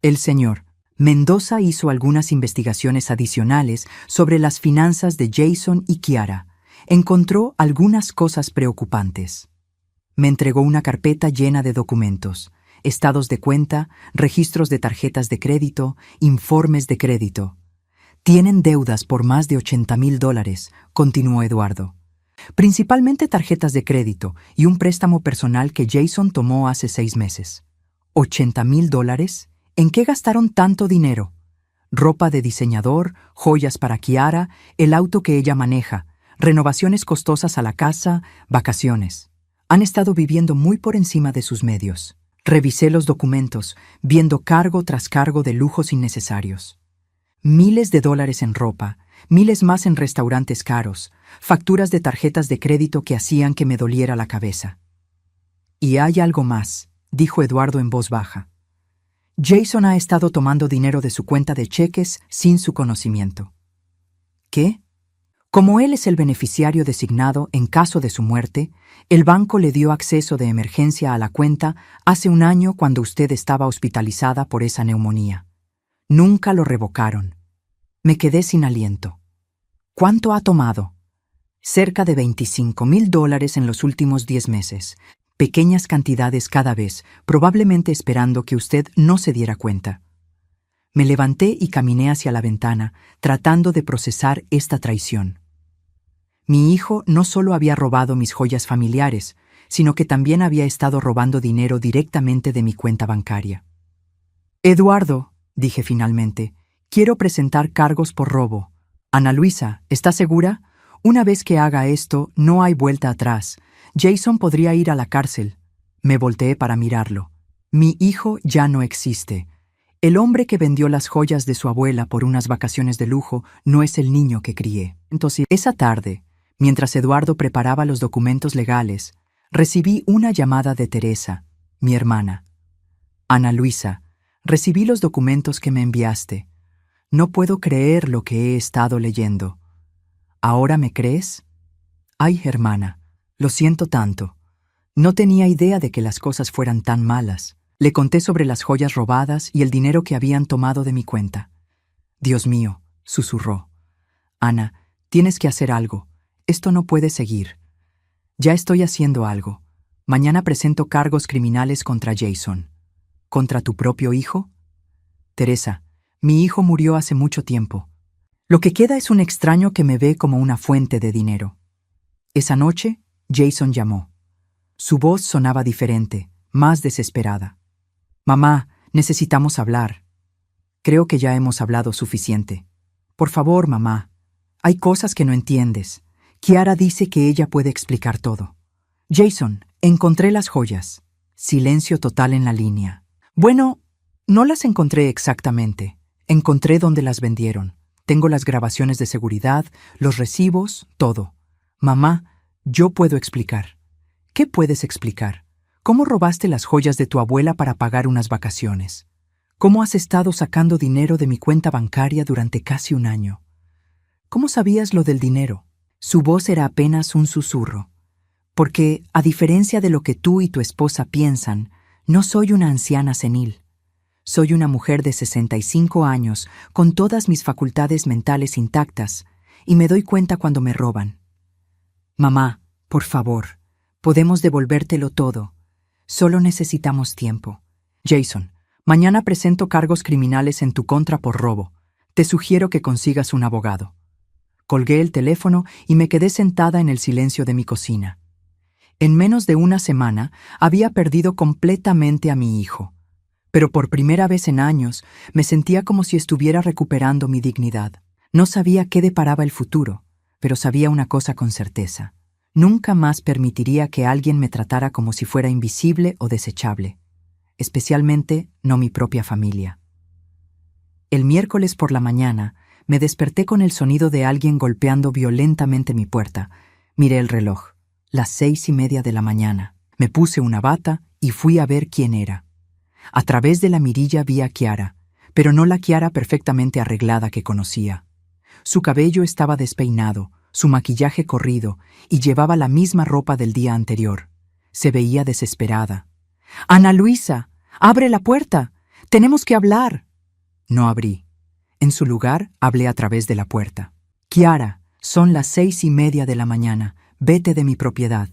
El señor Mendoza hizo algunas investigaciones adicionales sobre las finanzas de Jason y Kiara. Encontró algunas cosas preocupantes. Me entregó una carpeta llena de documentos, estados de cuenta, registros de tarjetas de crédito, informes de crédito. Tienen deudas por más de $80,000, continuó Eduardo. Principalmente tarjetas de crédito y un préstamo personal que Jason tomó hace 6 meses. $80,000. ¿En qué gastaron tanto dinero? Ropa de diseñador, joyas para Kiara, el auto que ella maneja, renovaciones costosas a la casa, vacaciones. Han estado viviendo muy por encima de sus medios. Revisé los documentos, viendo cargo tras cargo de lujos innecesarios. Miles de dólares en ropa, miles más en restaurantes caros, facturas de tarjetas de crédito que hacían que me doliera la cabeza. Y hay algo más, dijo Eduardo en voz baja. Jason ha estado tomando dinero de su cuenta de cheques sin su conocimiento. ¿Qué? Como él es el beneficiario designado en caso de su muerte, el banco le dio acceso de emergencia a la cuenta hace 1 año cuando usted estaba hospitalizada por esa neumonía. Nunca lo revocaron. Me quedé sin aliento. ¿Cuánto ha tomado? Cerca de $25,000 en los últimos 10 meses. Pequeñas cantidades cada vez, probablemente esperando que usted no se diera cuenta. Me levanté y caminé hacia la ventana, tratando de procesar esta traición. Mi hijo no solo había robado mis joyas familiares, sino que también había estado robando dinero directamente de mi cuenta bancaria. Eduardo, dije finalmente, quiero presentar cargos por robo. Ana Luisa, ¿está segura? Una vez que haga esto, no hay vuelta atrás. Jason podría ir a la cárcel. Me volteé para mirarlo. Mi hijo ya no existe. El hombre que vendió las joyas de su abuela por unas vacaciones de lujo no es el niño que crié. Entonces, esa tarde, mientras Eduardo preparaba los documentos legales, recibí una llamada de Teresa, mi hermana. Ana Luisa, recibí los documentos que me enviaste. No puedo creer lo que he estado leyendo. ¿Ahora me crees? Ay, hermana, lo siento tanto. No tenía idea de que las cosas fueran tan malas. Le conté sobre las joyas robadas y el dinero que habían tomado de mi cuenta. Dios mío, susurró. Ana, tienes que hacer algo. Esto no puede seguir. Ya estoy haciendo algo. Mañana presento cargos criminales contra Jason. ¿Contra tu propio hijo? Teresa, mi hijo murió hace mucho tiempo. Lo que queda es un extraño que me ve como una fuente de dinero. Esa noche, Jason llamó. Su voz sonaba diferente, más desesperada. Mamá, necesitamos hablar. Creo que ya hemos hablado suficiente. Por favor, mamá. Hay cosas que no entiendes. Kiara dice que ella puede explicar todo. Jason, encontré las joyas. Silencio total en la línea. Bueno, no las encontré exactamente. Encontré dónde las vendieron. Tengo las grabaciones de seguridad, los recibos, todo. Mamá, yo puedo explicar. ¿Qué puedes explicar? ¿Cómo robaste las joyas de tu abuela para pagar unas vacaciones? ¿Cómo has estado sacando dinero de mi cuenta bancaria durante casi un año? ¿Cómo sabías lo del dinero? Su voz era apenas un susurro. Porque, a diferencia de lo que tú y tu esposa piensan, no soy una anciana senil. Soy una mujer de 65 años, con todas mis facultades mentales intactas, y me doy cuenta cuando me roban. Mamá, por favor, podemos devolvértelo todo. Solo necesitamos tiempo. Jason, mañana presento cargos criminales en tu contra por robo. Te sugiero que consigas un abogado. Colgué el teléfono y me quedé sentada en el silencio de mi cocina. En menos de una semana había perdido completamente a mi hijo. Pero por primera vez en años me sentía como si estuviera recuperando mi dignidad. No sabía qué deparaba el futuro, pero sabía una cosa con certeza. Nunca más permitiría que alguien me tratara como si fuera invisible o desechable, especialmente no mi propia familia. El miércoles por la mañana me desperté con el sonido de alguien golpeando violentamente mi puerta. Miré el reloj, las 6:30 de la mañana. Me puse una bata y fui a ver quién era. A través de la mirilla vi a Kiara, pero no la Kiara perfectamente arreglada que conocía. Su cabello estaba despeinado, su maquillaje corrido, y llevaba la misma ropa del día anterior. Se veía desesperada. «Ana Luisa, abre la puerta. Tenemos que hablar». No abrí. En su lugar, hablé a través de la puerta. «Kiara, son las 6:30 de la mañana. Vete de mi propiedad».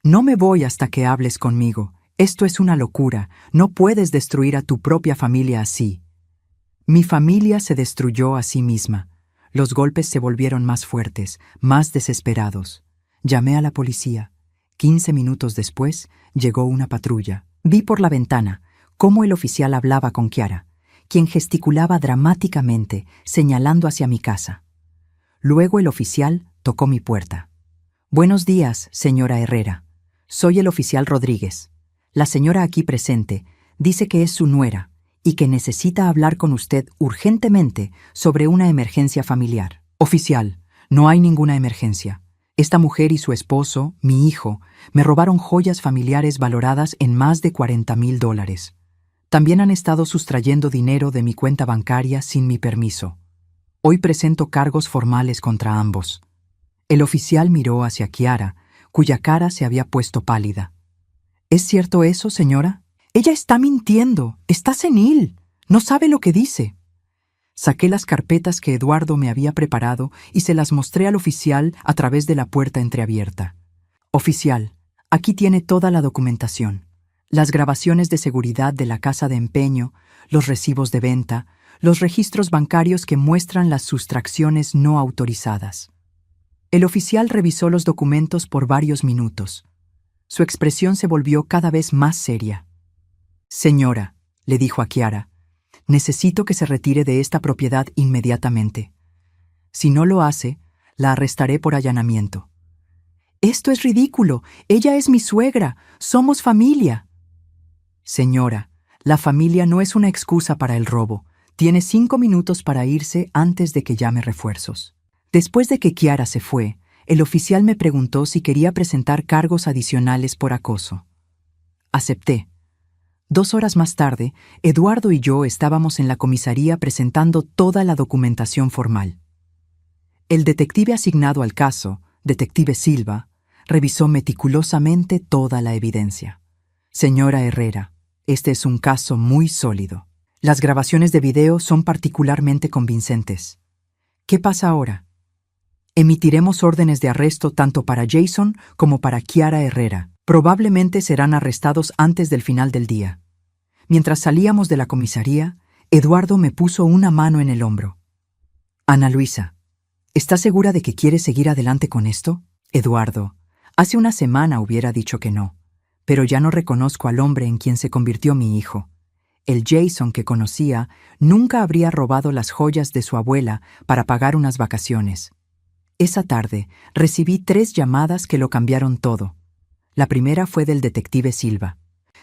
«No me voy hasta que hables conmigo. Esto es una locura. No puedes destruir a tu propia familia así». Mi familia se destruyó a sí misma. Los golpes se volvieron más fuertes, más desesperados. Llamé a la policía. 15 minutos después, llegó una patrulla. Vi por la ventana cómo el oficial hablaba con Kiara, quien gesticulaba dramáticamente, señalando hacia mi casa. Luego el oficial tocó mi puerta. «Buenos días, señora Herrera. Soy el oficial Rodríguez. La señora aquí presente dice que es su nuera y que necesita hablar con usted urgentemente sobre una emergencia familiar». «Oficial, no hay ninguna emergencia. Esta mujer y su esposo, mi hijo, me robaron joyas familiares valoradas en más de $40,000. También han estado sustrayendo dinero de mi cuenta bancaria sin mi permiso. Hoy presento cargos formales contra ambos». El oficial miró hacia Kiara, cuya cara se había puesto pálida. «¿Es cierto eso, señora? Ella está mintiendo, está senil, no sabe lo que dice». Saqué las carpetas que Eduardo me había preparado y se las mostré al oficial a través de la puerta entreabierta. «Oficial, aquí tiene toda la documentación. Las grabaciones de seguridad de la casa de empeño, los recibos de venta, los registros bancarios que muestran las sustracciones no autorizadas». El oficial revisó los documentos por varios minutos. Su expresión se volvió cada vez más seria. «Señora», le dijo a Kiara, «necesito que se retire de esta propiedad inmediatamente. Si no lo hace, la arrestaré por allanamiento». «Esto es ridículo. Ella es mi suegra. Somos familia». «Señora, La familia no es una excusa para el robo. Tiene 5 minutos para irse antes de que llame refuerzos. Después de que Kiara se fue, el oficial me preguntó si quería presentar cargos adicionales por acoso. Acepté. 2 horas más tarde, Eduardo y yo estábamos en la comisaría presentando toda la documentación formal. El detective asignado al caso, detective Silva, revisó meticulosamente toda la evidencia. Señora Herrera, este es un caso muy sólido. Las grabaciones de video son particularmente convincentes. ¿Qué pasa ahora? Emitiremos órdenes de arresto tanto para Jason como para Kiara Herrera. Probablemente serán arrestados antes del final del día. Mientras salíamos de la comisaría, Eduardo me puso una mano en el hombro. Ana Luisa, ¿estás segura de que quieres seguir adelante con esto? Eduardo, hace una semana hubiera dicho que no, pero ya no reconozco al hombre en quien se convirtió mi hijo. El Jason que conocía nunca habría robado las joyas de su abuela para pagar unas vacaciones. Esa tarde recibí 3 llamadas que lo cambiaron todo. La primera fue del detective Silva.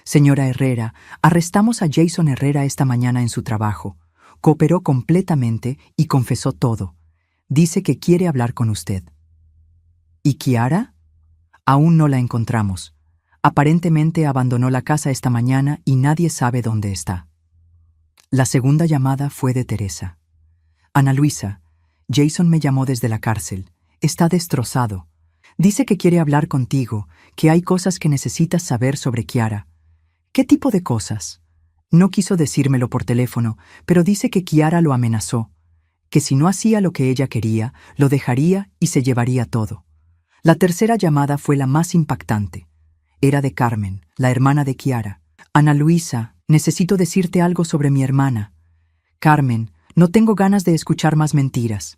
Señora Herrera, arrestamos a Jason Herrera esta mañana en su trabajo. Cooperó completamente y confesó todo. Dice que quiere hablar con usted. ¿Y Kiara? Aún no la encontramos. Aparentemente abandonó la casa esta mañana y nadie sabe dónde está. La segunda llamada fue de Teresa. Ana Luisa, Jason me llamó desde la cárcel. Está destrozado. Dice que quiere hablar contigo, que hay cosas que necesitas saber sobre Kiara. ¿Qué tipo de cosas? No quiso decírmelo por teléfono, pero dice que Kiara lo amenazó, que si no hacía lo que ella quería, lo dejaría y se llevaría todo. La tercera llamada fue la más impactante. Era de Carmen, la hermana de Kiara. Ana Luisa, necesito decirte algo sobre mi hermana. Carmen, no tengo ganas de escuchar más mentiras.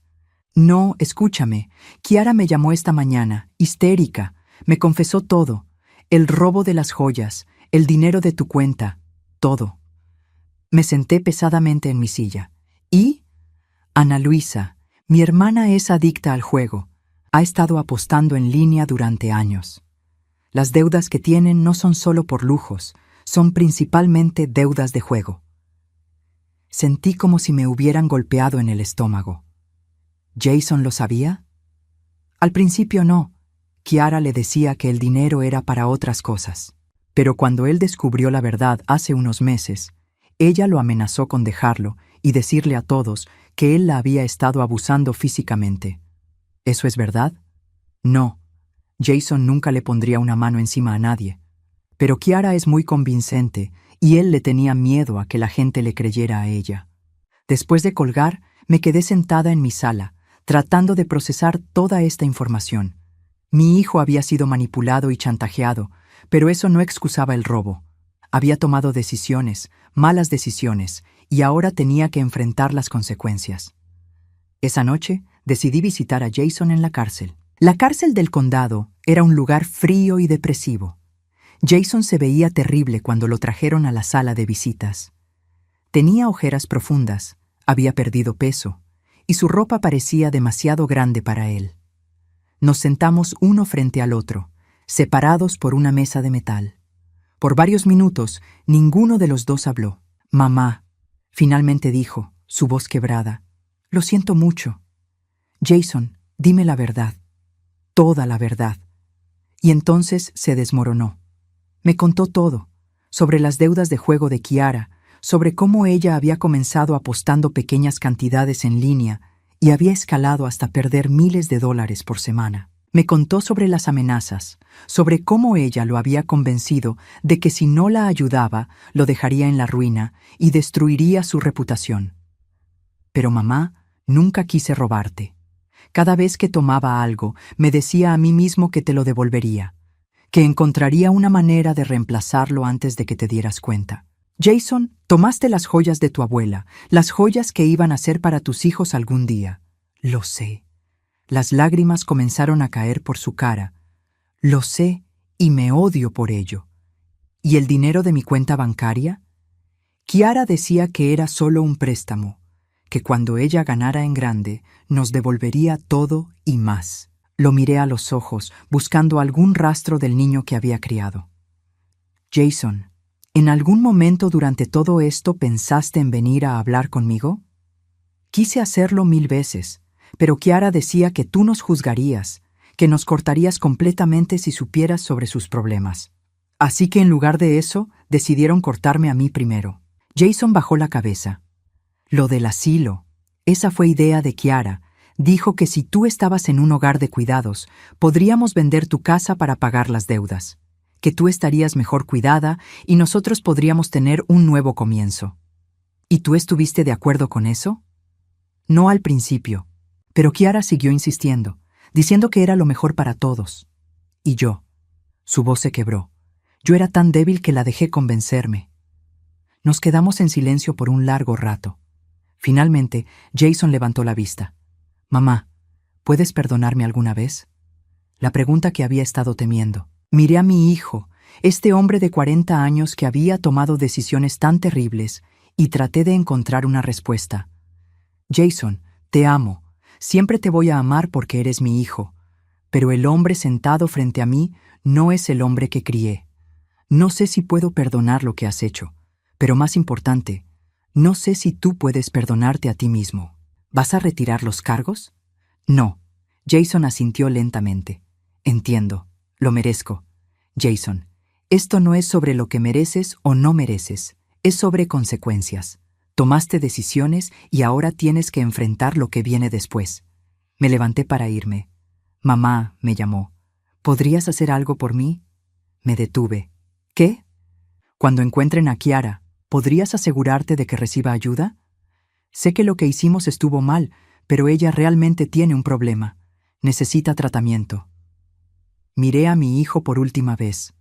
No, escúchame. Kiara me llamó esta mañana, histérica. Me confesó todo. El robo de las joyas, el dinero de tu cuenta, todo. Me senté pesadamente en mi silla. ¿Y? Ana Luisa, mi hermana es adicta al juego. Ha estado apostando en línea durante años. Las deudas que tienen no son solo por lujos, son principalmente deudas de juego. Sentí como si me hubieran golpeado en el estómago. ¿Jason lo sabía? Al principio no. Kiara le decía que el dinero era para otras cosas. Pero cuando él descubrió la verdad hace unos meses, ella lo amenazó con dejarlo y decirle a todos que él la había estado abusando físicamente. ¿Eso es verdad? No. Jason nunca le pondría una mano encima a nadie. Pero Kiara es muy convincente y él le tenía miedo a que la gente le creyera a ella. Después de colgar, me quedé sentada en mi sala, tratando de procesar toda esta información. Mi hijo había sido manipulado y chantajeado, pero eso no excusaba el robo. Había tomado decisiones, malas decisiones, y ahora tenía que enfrentar las consecuencias. Esa noche decidí visitar a Jason en la cárcel. La cárcel del condado era un lugar frío y depresivo. Jason se veía terrible cuando lo trajeron a la sala de visitas. Tenía ojeras profundas, había perdido peso, y su ropa parecía demasiado grande para él. Nos sentamos uno frente al otro, separados por una mesa de metal. Por varios minutos, ninguno de los dos habló. «Mamá», finalmente dijo, su voz quebrada, «lo siento mucho. Jason, dime la verdad, toda la verdad». Y entonces se desmoronó. Me contó todo, sobre las deudas de juego de Kiara, sobre cómo ella había comenzado apostando pequeñas cantidades en línea y había escalado hasta perder miles de dólares por semana. Me contó sobre las amenazas, sobre cómo ella lo había convencido de que si no la ayudaba, lo dejaría en la ruina y destruiría su reputación. Pero mamá, nunca quise robarte. Cada vez que tomaba algo, me decía a mí mismo que te lo devolvería, que encontraría una manera de reemplazarlo antes de que te dieras cuenta. Jason, tomaste las joyas de tu abuela, las joyas que iban a ser para tus hijos algún día. Lo sé. Las lágrimas comenzaron a caer por su cara. Lo sé y me odio por ello. ¿Y el dinero de mi cuenta bancaria? Kiara decía que era solo un préstamo, que cuando ella ganara en grande, nos devolvería todo y más. Lo miré a los ojos, buscando algún rastro del niño que había criado. Jason, ¿En algún momento durante todo esto pensaste en venir a hablar conmigo? Quise hacerlo 1000 veces, pero Kiara decía que tú nos juzgarías, que nos cortarías completamente si supieras sobre sus problemas. Así que en lugar de eso, decidieron cortarme a mí primero. Jason bajó la cabeza. Lo del asilo, esa fue idea de Kiara. Dijo que si tú estabas en un hogar de cuidados, podríamos vender tu casa para pagar las deudas, que tú estarías mejor cuidada y nosotros podríamos tener un nuevo comienzo. ¿Y tú estuviste de acuerdo con eso? No al principio, pero Kiara siguió insistiendo, diciendo que era lo mejor para todos. Y yo, su voz se quebró. Yo era tan débil que la dejé convencerme. Nos quedamos en silencio por un largo rato. Finalmente, Jason levantó la vista. «Mamá, ¿puedes perdonarme alguna vez?» La pregunta que había estado temiendo. Miré a mi hijo, este hombre de 40 años que había tomado decisiones tan terribles, y traté de encontrar una respuesta. «Jason, te amo. Siempre te voy a amar porque eres mi hijo. Pero el hombre sentado frente a mí no es el hombre que crié. No sé si puedo perdonar lo que has hecho, pero más importante, no sé si tú puedes perdonarte a ti mismo. ¿Vas a retirar los cargos?» «No». Jason asintió lentamente. «Entiendo. Lo merezco. Jason, esto no es sobre lo que mereces o no mereces. Es sobre consecuencias. Tomaste decisiones y ahora tienes que enfrentar lo que viene después». Me levanté para irme. «Mamá», me llamó. «¿Podrías hacer algo por mí?» Me detuve. «¿Qué?» «Cuando encuentren a Kiara, ¿podrías asegurarte de que reciba ayuda? Sé que lo que hicimos estuvo mal, pero ella realmente tiene un problema. Necesita tratamiento». Miré a mi hijo por última vez.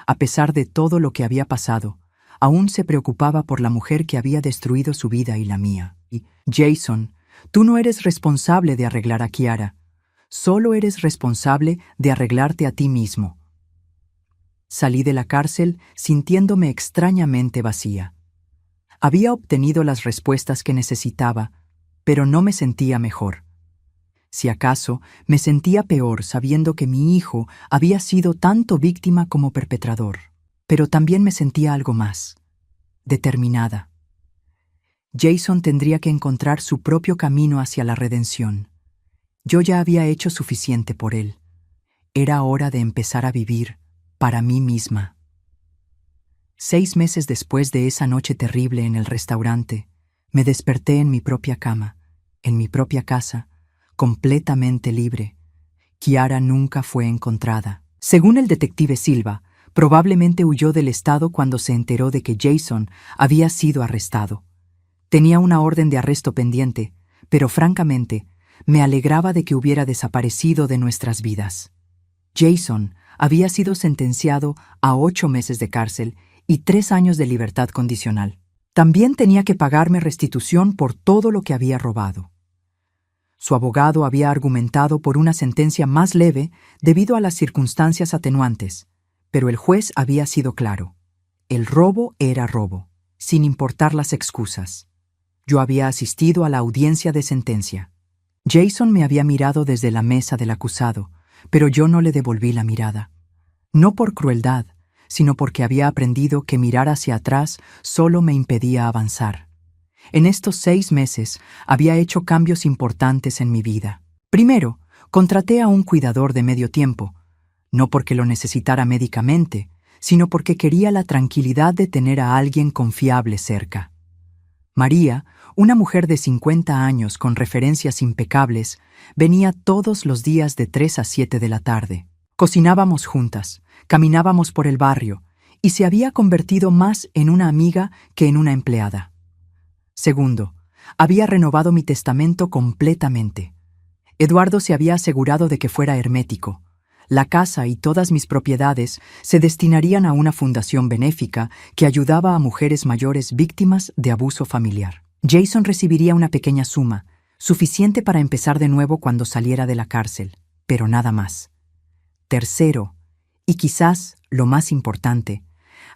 A pesar de todo lo que había pasado, aún se preocupaba por la mujer que había destruido su vida y la mía. Y, «Jason, tú no eres responsable de arreglar a Kiara. Solo eres responsable de arreglarte a ti mismo». Salí de la cárcel sintiéndome extrañamente vacía. Había obtenido las respuestas que necesitaba, pero no me sentía mejor. Si acaso, me sentía peor sabiendo que mi hijo había sido tanto víctima como perpetrador. Pero también me sentía algo más. Determinada. Jason tendría que encontrar su propio camino hacia la redención. Yo ya había hecho suficiente por él. Era hora de empezar a vivir para mí misma. 6 meses después de esa noche terrible en el restaurante, me desperté en mi propia cama, en mi propia casa, completamente libre. Kiara nunca fue encontrada. Según el detective Silva, probablemente huyó del estado cuando se enteró de que Jason había sido arrestado. Tenía una orden de arresto pendiente, pero francamente, me alegraba de que hubiera desaparecido de nuestras vidas. Jason había sido sentenciado a 8 meses de cárcel y 3 años de libertad condicional. También tenía que pagarme restitución por todo lo que había robado. Su abogado había argumentado por una sentencia más leve debido a las circunstancias atenuantes, pero el juez había sido claro. El robo era robo, sin importar las excusas. Yo había asistido a la audiencia de sentencia. Jason me había mirado desde la mesa del acusado, pero yo no le devolví la mirada. No por crueldad, sino porque había aprendido que mirar hacia atrás solo me impedía avanzar. En estos 6 meses había hecho cambios importantes en mi vida. Primero, contraté a un cuidador de medio tiempo, no porque lo necesitara médicamente, sino porque quería la tranquilidad de tener a alguien confiable cerca. María, una mujer de 50 años con referencias impecables, venía todos los días de 3 a 7 de la tarde. Cocinábamos juntas, caminábamos por el barrio, y se había convertido más en una amiga que en una empleada. Segundo, había renovado mi testamento completamente. Eduardo se había asegurado de que fuera hermético. La casa y todas mis propiedades se destinarían a una fundación benéfica que ayudaba a mujeres mayores víctimas de abuso familiar. Jason recibiría una pequeña suma, suficiente para empezar de nuevo cuando saliera de la cárcel, pero nada más. Tercero, y quizás lo más importante,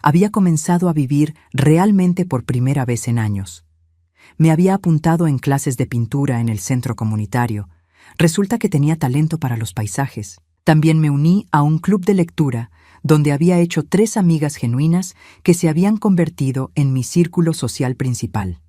había comenzado a vivir realmente por primera vez en años. Me había apuntado en clases de pintura en el centro comunitario. Resulta que tenía talento para los paisajes. También me uní a un club de lectura, donde había hecho 3 amigas genuinas que se habían convertido en mi círculo social principal.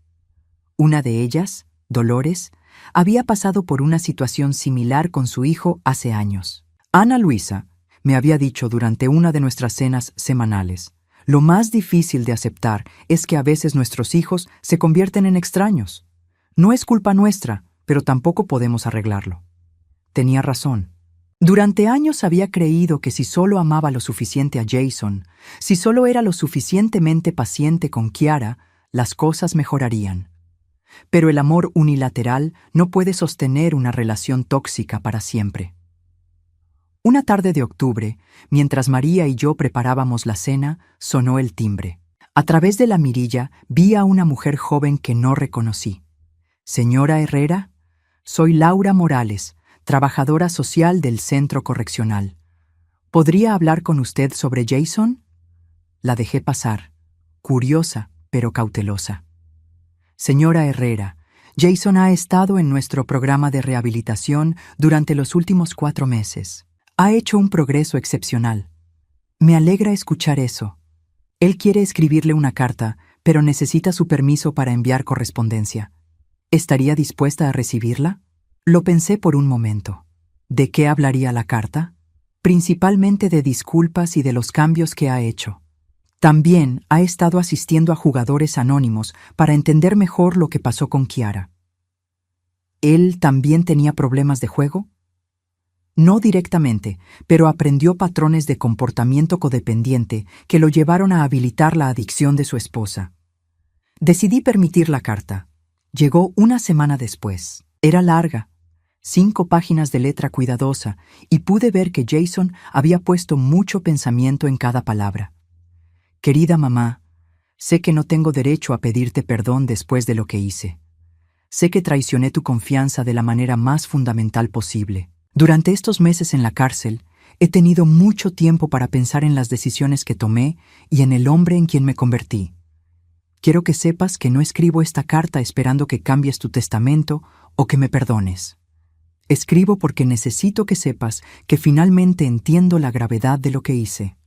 Una de ellas, Dolores, había pasado por una situación similar con su hijo hace años. Ana Luisa me había dicho durante una de nuestras cenas semanales: lo más difícil de aceptar es que a veces nuestros hijos se convierten en extraños. No es culpa nuestra, pero tampoco podemos arreglarlo. Tenía razón. Durante años había creído que si solo amaba lo suficiente a Jason, si solo era lo suficientemente paciente con Kiara, las cosas mejorarían. Pero el amor unilateral no puede sostener una relación tóxica para siempre. Una tarde de octubre, mientras María y yo preparábamos la cena, sonó el timbre. A través de la mirilla vi a una mujer joven que no reconocí. «Señora Herrera, soy Laura Morales, trabajadora social del centro correccional. ¿Podría hablar con usted sobre Jason?» La dejé pasar, curiosa pero cautelosa. «Señora Herrera, Jason ha estado en nuestro programa de rehabilitación durante los últimos 4 meses. Ha hecho un progreso excepcional. Me alegra escuchar eso. Él quiere escribirle una carta, pero necesita su permiso para enviar correspondencia. ¿Estaría dispuesta a recibirla?» Lo pensé por un momento. ¿De qué hablaría la carta? Principalmente de disculpas y de los cambios que ha hecho. También ha estado asistiendo a jugadores anónimos para entender mejor lo que pasó con Kiara. ¿Él también tenía problemas de juego? No directamente, pero aprendió patrones de comportamiento codependiente que lo llevaron a habilitar la adicción de su esposa. Decidí permitir la carta. Llegó una semana después. Era larga, 5 páginas de letra cuidadosa, y pude ver que Jason había puesto mucho pensamiento en cada palabra. «Querida mamá, sé que no tengo derecho a pedirte perdón después de lo que hice. Sé que traicioné tu confianza de la manera más fundamental posible. Durante estos meses en la cárcel, he tenido mucho tiempo para pensar en las decisiones que tomé y en el hombre en quien me convertí. Quiero que sepas que no escribo esta carta esperando que cambies tu testamento o que me perdones. Escribo porque necesito que sepas que finalmente entiendo la gravedad de lo que hice.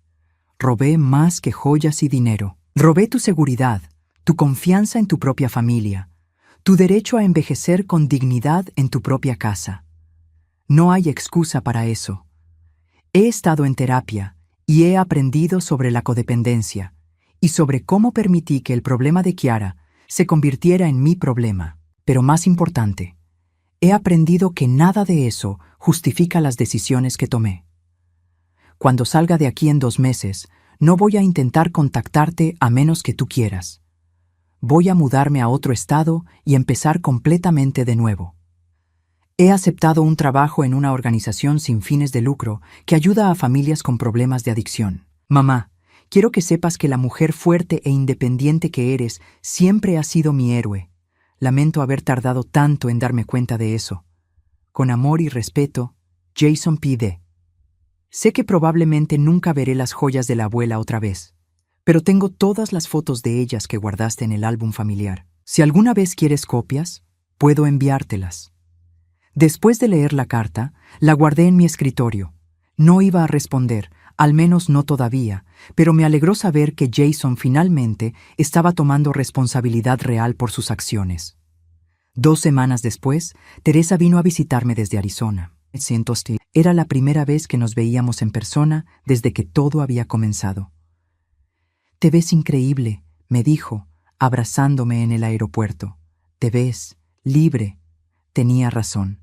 Robé más que joyas y dinero. Robé tu seguridad, tu confianza en tu propia familia, tu derecho a envejecer con dignidad en tu propia casa. No hay excusa para eso. He estado en terapia y he aprendido sobre la codependencia y sobre cómo permití que el problema de Kiara se convirtiera en mi problema. Pero más importante, he aprendido que nada de eso justifica las decisiones que tomé. Cuando salga de aquí en 2 meses, no voy a intentar contactarte a menos que tú quieras. Voy a mudarme a otro estado y empezar completamente de nuevo. He aceptado un trabajo en una organización sin fines de lucro que ayuda a familias con problemas de adicción. Mamá, quiero que sepas que la mujer fuerte e independiente que eres siempre ha sido mi héroe. Lamento haber tardado tanto en darme cuenta de eso. Con amor y respeto, Jason P.D. Sé que probablemente nunca veré las joyas de la abuela otra vez, pero tengo todas las fotos de ellas que guardaste en el álbum familiar. Si alguna vez quieres copias, puedo enviártelas. Después de leer la carta, la guardé en mi escritorio. No iba a responder, al menos no todavía, pero me alegró saber que Jason finalmente estaba tomando responsabilidad real por sus acciones. 2 semanas después, Teresa vino a visitarme desde Arizona. Era la primera vez que nos veíamos en persona desde que todo había comenzado. «Te ves increíble», me dijo, abrazándome en el aeropuerto. «Te ves libre». Tenía razón.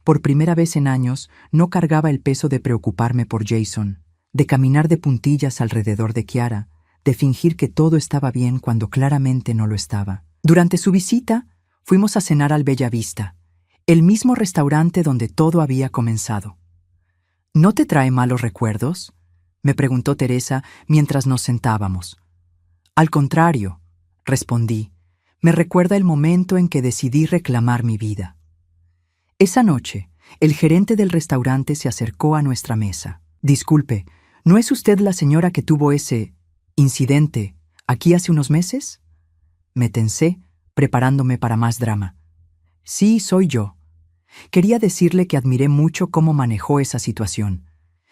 Por primera vez en años, no cargaba el peso de preocuparme por Jason, de caminar de puntillas alrededor de Kiara, de fingir que todo estaba bien cuando claramente no lo estaba. Durante su visita, fuimos a cenar al Bella Vista, el mismo restaurante donde todo había comenzado. «¿No te trae malos recuerdos?», me preguntó Teresa mientras nos sentábamos. «Al contrario», respondí, «me recuerda el momento en que decidí reclamar mi vida». Esa noche, el gerente del restaurante se acercó a nuestra mesa. «Disculpe, ¿no es usted la señora que tuvo ese incidente aquí hace unos meses?» Me tensé, preparándome para más drama. «Sí, soy yo. Quería decirle que admiré mucho cómo manejó esa situación.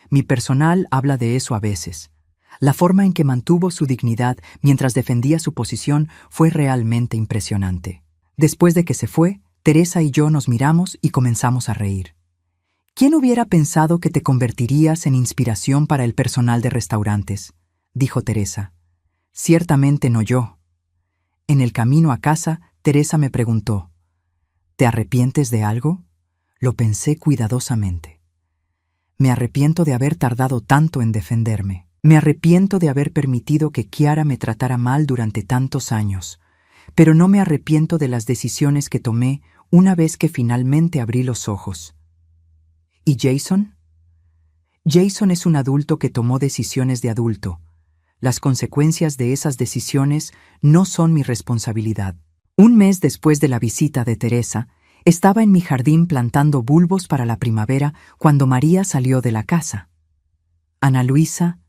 Mi personal habla de eso a veces. La forma en que mantuvo su dignidad mientras defendía su posición fue realmente impresionante. Después de que se fue, Teresa y yo nos miramos y comenzamos a reír. ¿Quién hubiera pensado que te convertirías en inspiración para el personal de restaurantes?, dijo Teresa. Ciertamente no yo. En el camino a casa, Teresa me preguntó, ¿te arrepientes de algo? Lo pensé cuidadosamente. Me arrepiento de haber tardado tanto en defenderme. Me arrepiento de haber permitido que Chiara me tratara mal durante tantos años, pero no me arrepiento de las decisiones que tomé una vez que finalmente abrí los ojos. ¿Y Jason? Jason es un adulto que tomó decisiones de adulto. Las consecuencias de esas decisiones no son mi responsabilidad. Un mes después de la visita de Teresa, estaba en mi jardín plantando bulbos para la primavera cuando María salió de la casa. Ana Luisa,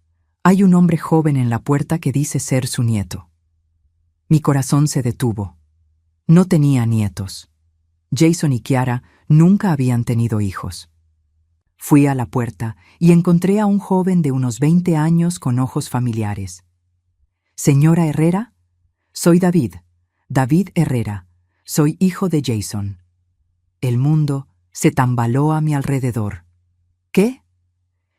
hay un hombre joven en la puerta que dice ser su nieto. Mi corazón se detuvo. No tenía nietos. Jason y Chiara nunca habían tenido hijos. Fui a la puerta y encontré a un joven de unos 20 años con ojos familiares. «Señora Herrera, soy David Herrera, soy hijo de Jason». El mundo se tambaló a mi alrededor. ¿Qué?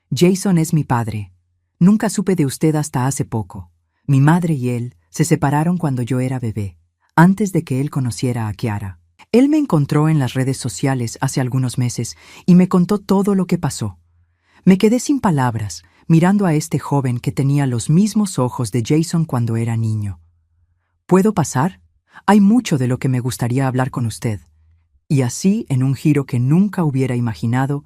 Jason es mi padre. Nunca supe de usted hasta hace poco. Mi madre y él se separaron cuando yo era bebé, antes de que él conociera a Chiara. Él me encontró en las redes sociales hace algunos meses y me contó todo lo que pasó. Me quedé sin palabras, mirando a este joven que tenía los mismos ojos de Jason cuando era niño. ¿Puedo pasar? Hay mucho de lo que me gustaría hablar con usted. Y así, en un giro que nunca hubiera imaginado,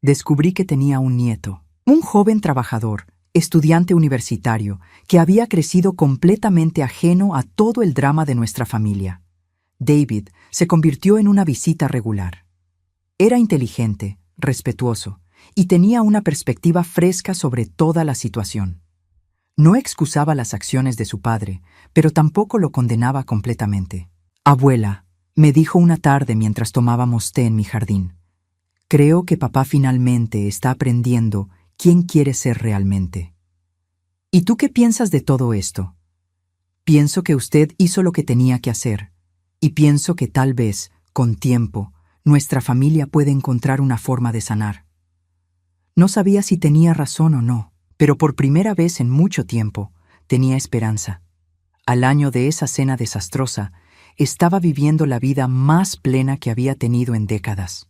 descubrí que tenía un nieto, un joven trabajador, estudiante universitario, que había crecido completamente ajeno a todo el drama de nuestra familia. David se convirtió en una visita regular. Era inteligente, respetuoso, y tenía una perspectiva fresca sobre toda la situación. No excusaba las acciones de su padre, pero tampoco lo condenaba completamente. «Abuela», me dijo una tarde mientras tomábamos té en mi jardín, «creo que papá finalmente está aprendiendo quién quiere ser realmente». «¿Y tú qué piensas de todo esto?» «Pienso que usted hizo lo que tenía que hacer, y pienso que tal vez, con tiempo, nuestra familia puede encontrar una forma de sanar». No sabía si tenía razón o no, pero por primera vez en mucho tiempo tenía esperanza. Al año de esa cena desastrosa, estaba viviendo la vida más plena que había tenido en décadas.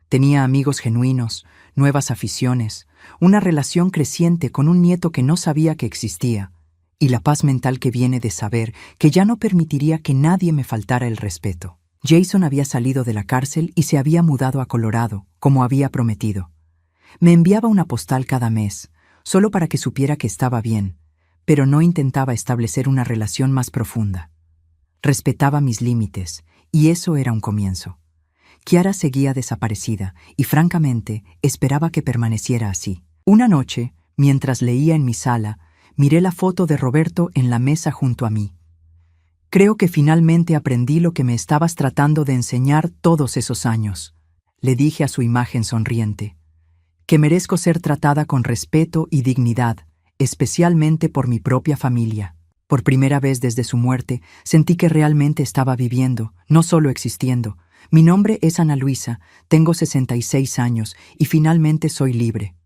Tenía amigos genuinos, nuevas aficiones, una relación creciente con un nieto que no sabía que existía, y la paz mental que viene de saber que ya no permitiría que nadie me faltara el respeto. Jason había salido de la cárcel y se había mudado a Colorado, como había prometido. Me enviaba una postal cada mes, solo para que supiera que estaba bien, pero no intentaba establecer una relación más profunda. Respetaba mis límites, y eso era un comienzo. Chiara seguía desaparecida, y francamente esperaba que permaneciera así. Una noche, mientras leía en mi sala, miré la foto de Roberto en la mesa junto a mí. «Creo que finalmente aprendí lo que me estabas tratando de enseñar todos esos años», le dije a su imagen sonriente. «Que merezco ser tratada con respeto y dignidad, especialmente por mi propia familia». Por primera vez desde su muerte, sentí que realmente estaba viviendo, no solo existiendo. Mi nombre es Ana Luisa, tengo 66 años y finalmente soy libre.